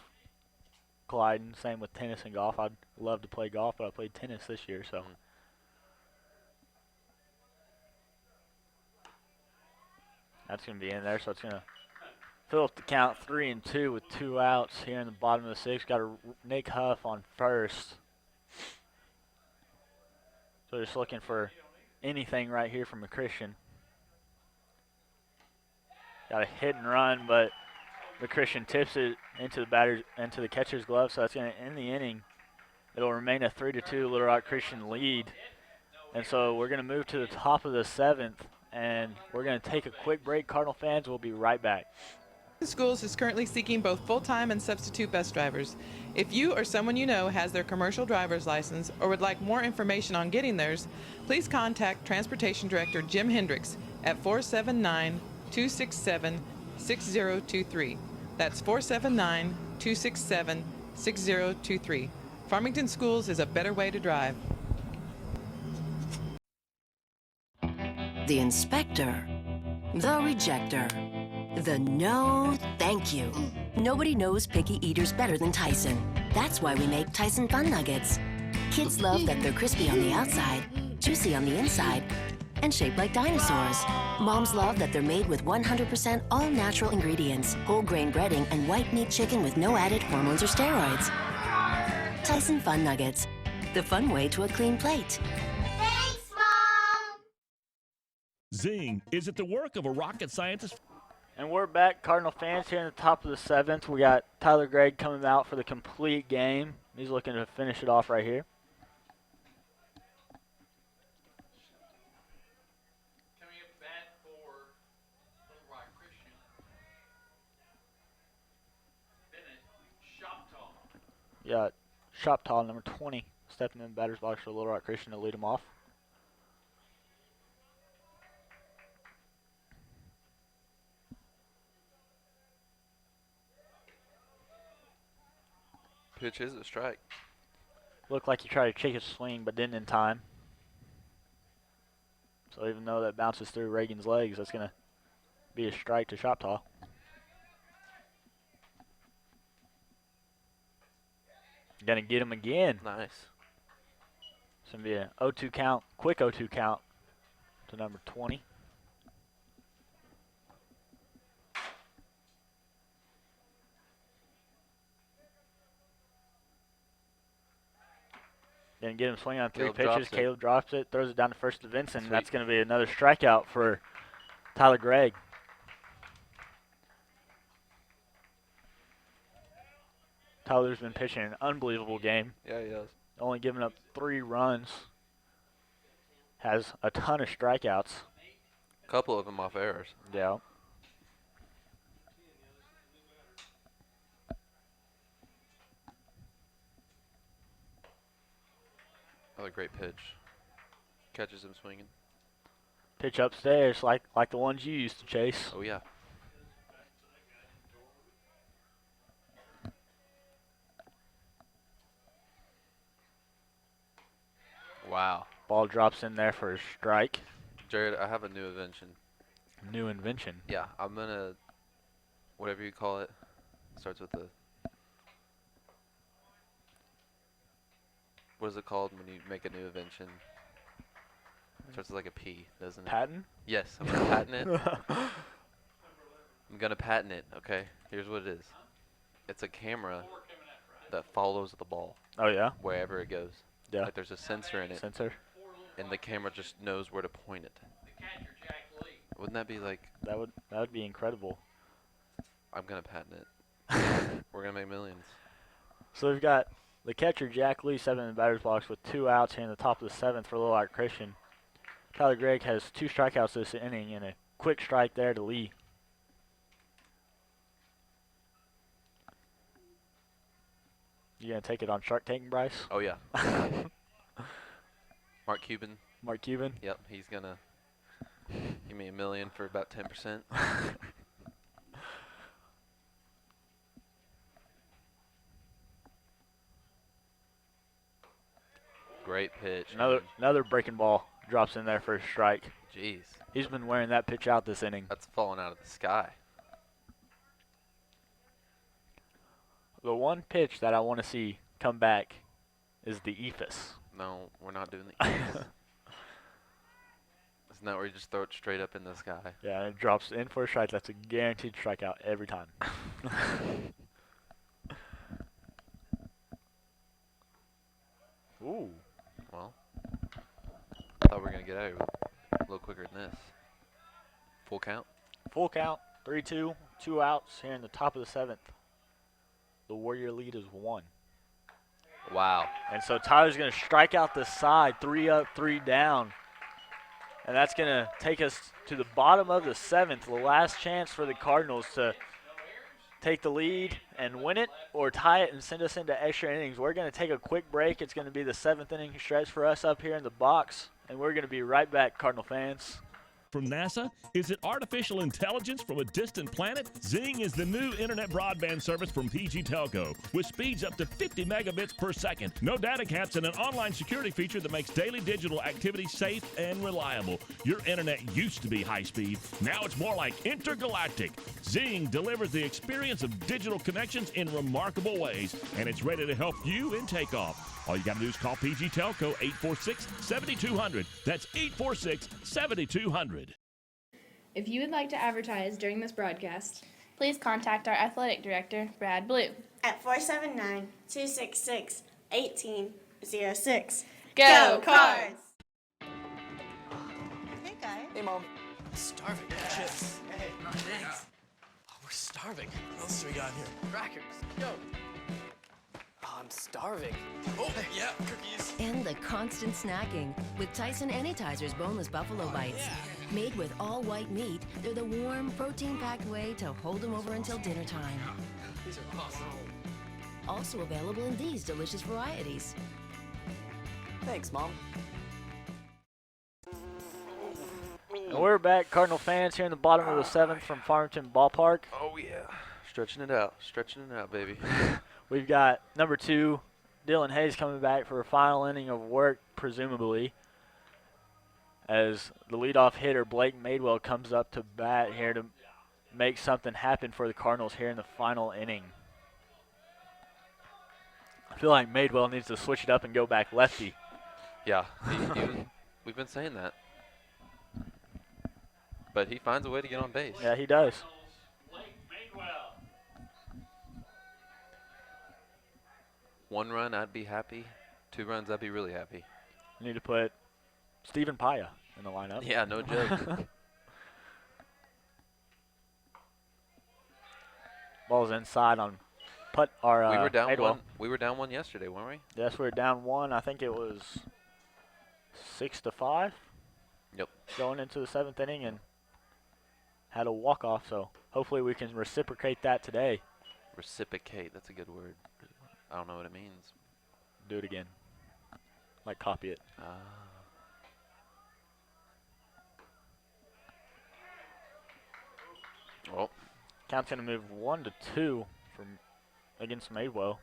colliding. Same with tennis and golf. I'd love to play golf, but I played tennis this year, so. That's going to be in there, so it's going to fill up the count 3-2 with 2 outs here in the bottom of the 6th. Got a Nick Huff on first. So just looking for anything right here from McChristian. Got a hit and run, but McChristian tips it into the catcher's glove, so that's going to end the inning. It'll remain a 3-2 Little Rock Christian lead. And so we're going to move to the top of the 7th, and we're going to take a quick break. Cardinal fans, we'll be right back. Schools is currently seeking both full-time and substitute bus drivers. If you or someone you know has their commercial driver's license or would like more information on getting theirs, please contact Transportation Director Jim Hendricks at 479-267-6023. That's 479-267-6023. Farmington Schools is a better way to drive. The inspector, the rejector, the no thank you. Nobody knows picky eaters better than Tyson. That's why we make Tyson Fun Nuggets. Kids love that they're crispy on the outside juicy on the inside, and shaped like dinosaurs. Moms love that they're made with 100% all-natural ingredients, whole grain breading, and white meat chicken with no added hormones or steroids. Tyson Fun Nuggets, the fun way to a clean plate. Thanks, Mom! Zing, is it the work of a rocket scientist? And we're back, Cardinal fans, here in the top of the 7th. We got Tyler Gregg coming out for the complete game. He's looking to finish it off right here. Yeah, Shoptall, number 20, stepping in the batter's box for Little Rock Christian to lead him off. Pitch is a strike. Looked like he tried to check his swing, but didn't in time. So even though that bounces through Reagan's legs, that's going to be a strike to Shoptall. Gonna get him again. Nice. It's gonna be an 0-2 count, quick 0-2 count to number 20. Gonna get him swinging on 3 pitches. Caleb drops it, throws it down to first to Vincent. And that's gonna be another strikeout for Tyler Gregg. Tyler's been pitching an unbelievable game. Yeah, he has. Only giving up 3 runs. Has a ton of strikeouts. A couple of them off errors. Yeah. Another great pitch. Catches him swinging. Pitch upstairs like the ones you used to chase. Oh, yeah. Wow. Ball drops in there for a strike. Jared, I have a new invention. New invention? Yeah, I'm going to, whatever you call it, starts with a, what is it called when you make a new invention? Starts with like a P, doesn't it? Patent? Yes, I'm going to patent it. I'm going to patent it, okay? Here's what it is. It's a camera that follows the ball. Oh, yeah? Wherever it goes. Yeah. Like there's a sensor in it. Sensor. And the camera just knows where to point it. Wouldn't that be like... That would be incredible. I'm going to patent it. We're going to make millions. So we've got the catcher, Jack Lee, 7 in the batter's box with 2 outs here in the top of the 7th for Little Rock Christian. Tyler Gregg has 2 strikeouts this inning and a quick strike there to Lee. You going to take it on Shark Tank, Bryce? Oh, yeah. Mark Cuban. Mark Cuban? Yep, he's going to give me $1 million for about 10%. Great pitch. Another breaking ball drops in there for a strike. Jeez. He's been wearing that pitch out this inning. That's falling out of the sky. The one pitch that I want to see come back is the ephus. No, we're not doing the ephus. Isn't that where you just throw it straight up in the sky? Yeah, and it drops in for a strike. That's a guaranteed strikeout every time. Ooh. Well, I thought we were going to get out of here a little quicker than this. Full count? Full count. 3-2. 2 outs here in the top of the 7th. The Warrior lead is 1. Wow. And so Tyler's going to strike out the side, 3 up, 3 down. And that's going to take us to the bottom of the 7th, the last chance for the Cardinals to take the lead and win it or tie it and send us into extra innings. We're going to take a quick break. It's going to be the 7th inning stretch for us up here in the box, and we're going to be right back, Cardinal fans. From NASA? Is it artificial intelligence from a distant planet? Zing is the new internet broadband service from PG Telco with speeds up to 50 megabits per second. No data caps and an online security feature that makes daily digital activity safe and reliable. Your internet used to be high speed. Now it's more like intergalactic. Zing delivers the experience of digital connections in remarkable ways, and it's ready to help you in takeoff. All you got to do is call PG Telco 846-7200. That's 846-7200. If you would like to advertise during this broadcast, please contact our athletic director, Brad Blue, at 479-266-1806. Go Cards! Hey, guy. Hey, Mom. I'm starving. Chips. Hey, no thanks. Oh, we're starving. What else do we got here? Crackers. Yo. Oh, I'm starving. Oh, yeah, cookies. And the constant snacking with Tyson Anytizers Boneless Buffalo Bites. Made with all white meat, they're the warm, protein-packed way to hold them over until dinner time. These are awesome. Also available in these delicious varieties. Thanks, Mom. And we're back, Cardinal fans, here in the bottom of the 7th from Farmington Ballpark. Oh, yeah. Stretching it out, baby. We've got number 2, Dylan Hayes, coming back for a final inning of work, presumably, as the leadoff hitter, Blake Madewell, comes up to bat here to make something happen for the Cardinals here in the final inning. I feel like Madewell needs to switch it up and go back lefty. Yeah, we've been saying that. But he finds a way to get on base. Yeah, he does. One run, I'd be happy. 2 runs, I'd be really happy. You need to put Stephen Paya in the lineup. Yeah, no joke. Ball's inside on putt. Our we were down Madewell. 1. We were down 1 yesterday, weren't we? Yes, we were down 1. I think it was 6-5. Yep. Going into the 7th inning and had a walk-off. So hopefully we can reciprocate that today. Reciprocate. That's a good word. I don't know what it means. Do it again. Like copy it. Oh. Count's going to move 1-2 from against Madewell.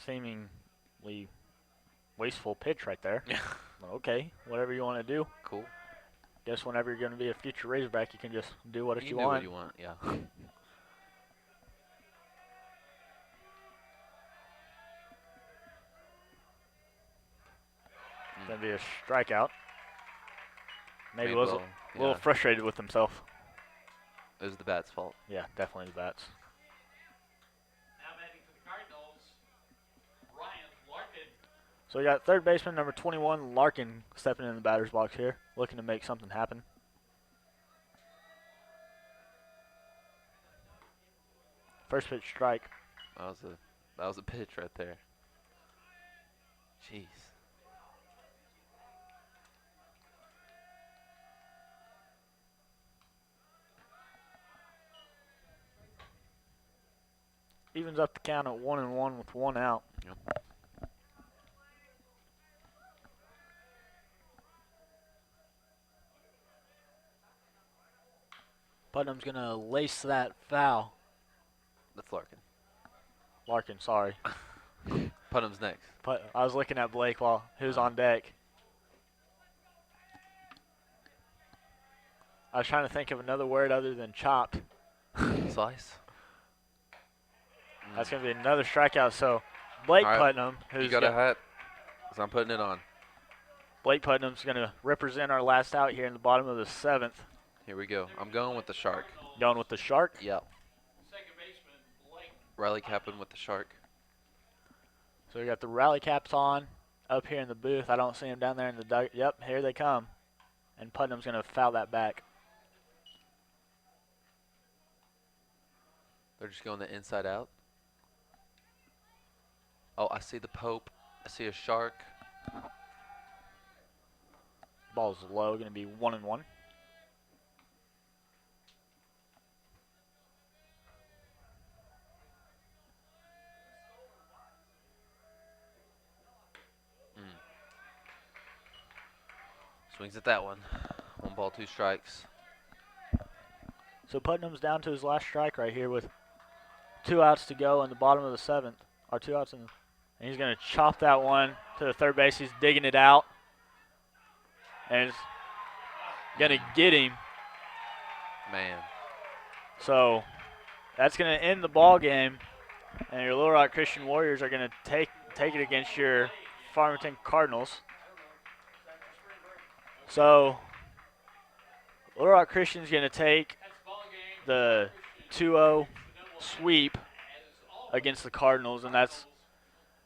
Seemingly wasteful pitch right there. Well, okay, whatever you want to do. Cool. Guess whenever you're going to be a future Razorback, you can just do what you do want. what you want, yeah. Going to be a strikeout. Maybe was a yeah. little frustrated with himself. It was the bat's fault. Yeah, definitely the bats. So we got third baseman number 21, Larkin, stepping in the batter's box here, looking to make something happen. First pitch strike. That was a pitch right there. Jeez. Evens up the count at 1-1 with 1 out. Yep. Putnam's going to lace that foul. That's Larkin. Larkin, sorry. Putnam's next. I was looking at Blake while he was on deck. I was trying to think of another word other than chopped. Slice. That's going to be another strikeout. So Blake right. Putnam, who's you got a hat, so I'm putting it on. Blake Putnam's going to represent our last out here in the bottom of the 7th. Here we go. I'm going with the Shark. Going with the Shark? Yep. Second baseman, Blake. Riley Caplan with the Shark. So we got the rally caps on up here in the booth. I don't see him down there in the dugout. Yep, here they come. And Putnam's going to foul that back. They're just going the inside out. Oh, I see the Pope. I see a Shark. Ball's low, going to be 1-1. Swings at that one. 1 ball, 2 strikes. So Putnam's down to his last strike right here with 2 outs to go in the bottom of the 7th. Or 2 outs, and he's going to chop that one to the third base. He's digging it out. And going to get him. Man. So that's going to end the ball game, and your Little Rock Christian Warriors are going to take it against your Farmington Cardinals. So Little Rock Christian's going to take the 2-0 sweep against the Cardinals, and that's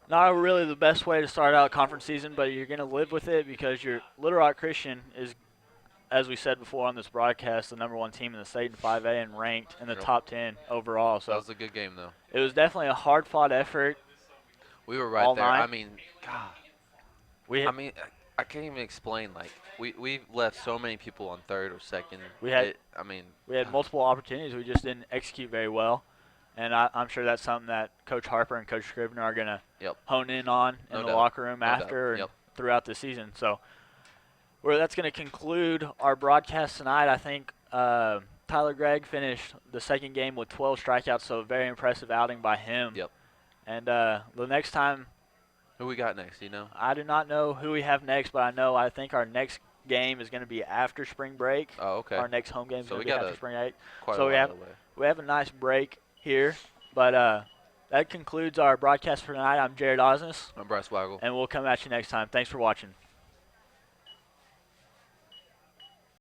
not really the best way to start out conference season, but you're going to live with it because your Little Rock Christian is, as we said before on this broadcast, the #1 team in the state in 5A and ranked in the top 10 overall. So that was a good game, though. It was definitely a hard-fought effort. We were right there. Night. I mean, God. I can't even explain. Like, we left so many people on third or second. We had multiple opportunities. We just didn't execute very well. And I'm sure that's something that Coach Harper and Coach Scribner are going to hone in on in the locker room after and throughout the season. So that's going to conclude our broadcast tonight. I think Tyler Gregg finished the second game with 12 strikeouts, so a very impressive outing by him. Yep. And the next time – who we got next, do you know? I do not know who we have next, but I think our next game is going to be after spring break. Oh, okay. Our next home game is going to be after spring break. So we have a nice break here, but that concludes our broadcast for tonight. I'm Jared Osnes. I'm Bryce Weigel. And we'll come at you next time. Thanks for watching.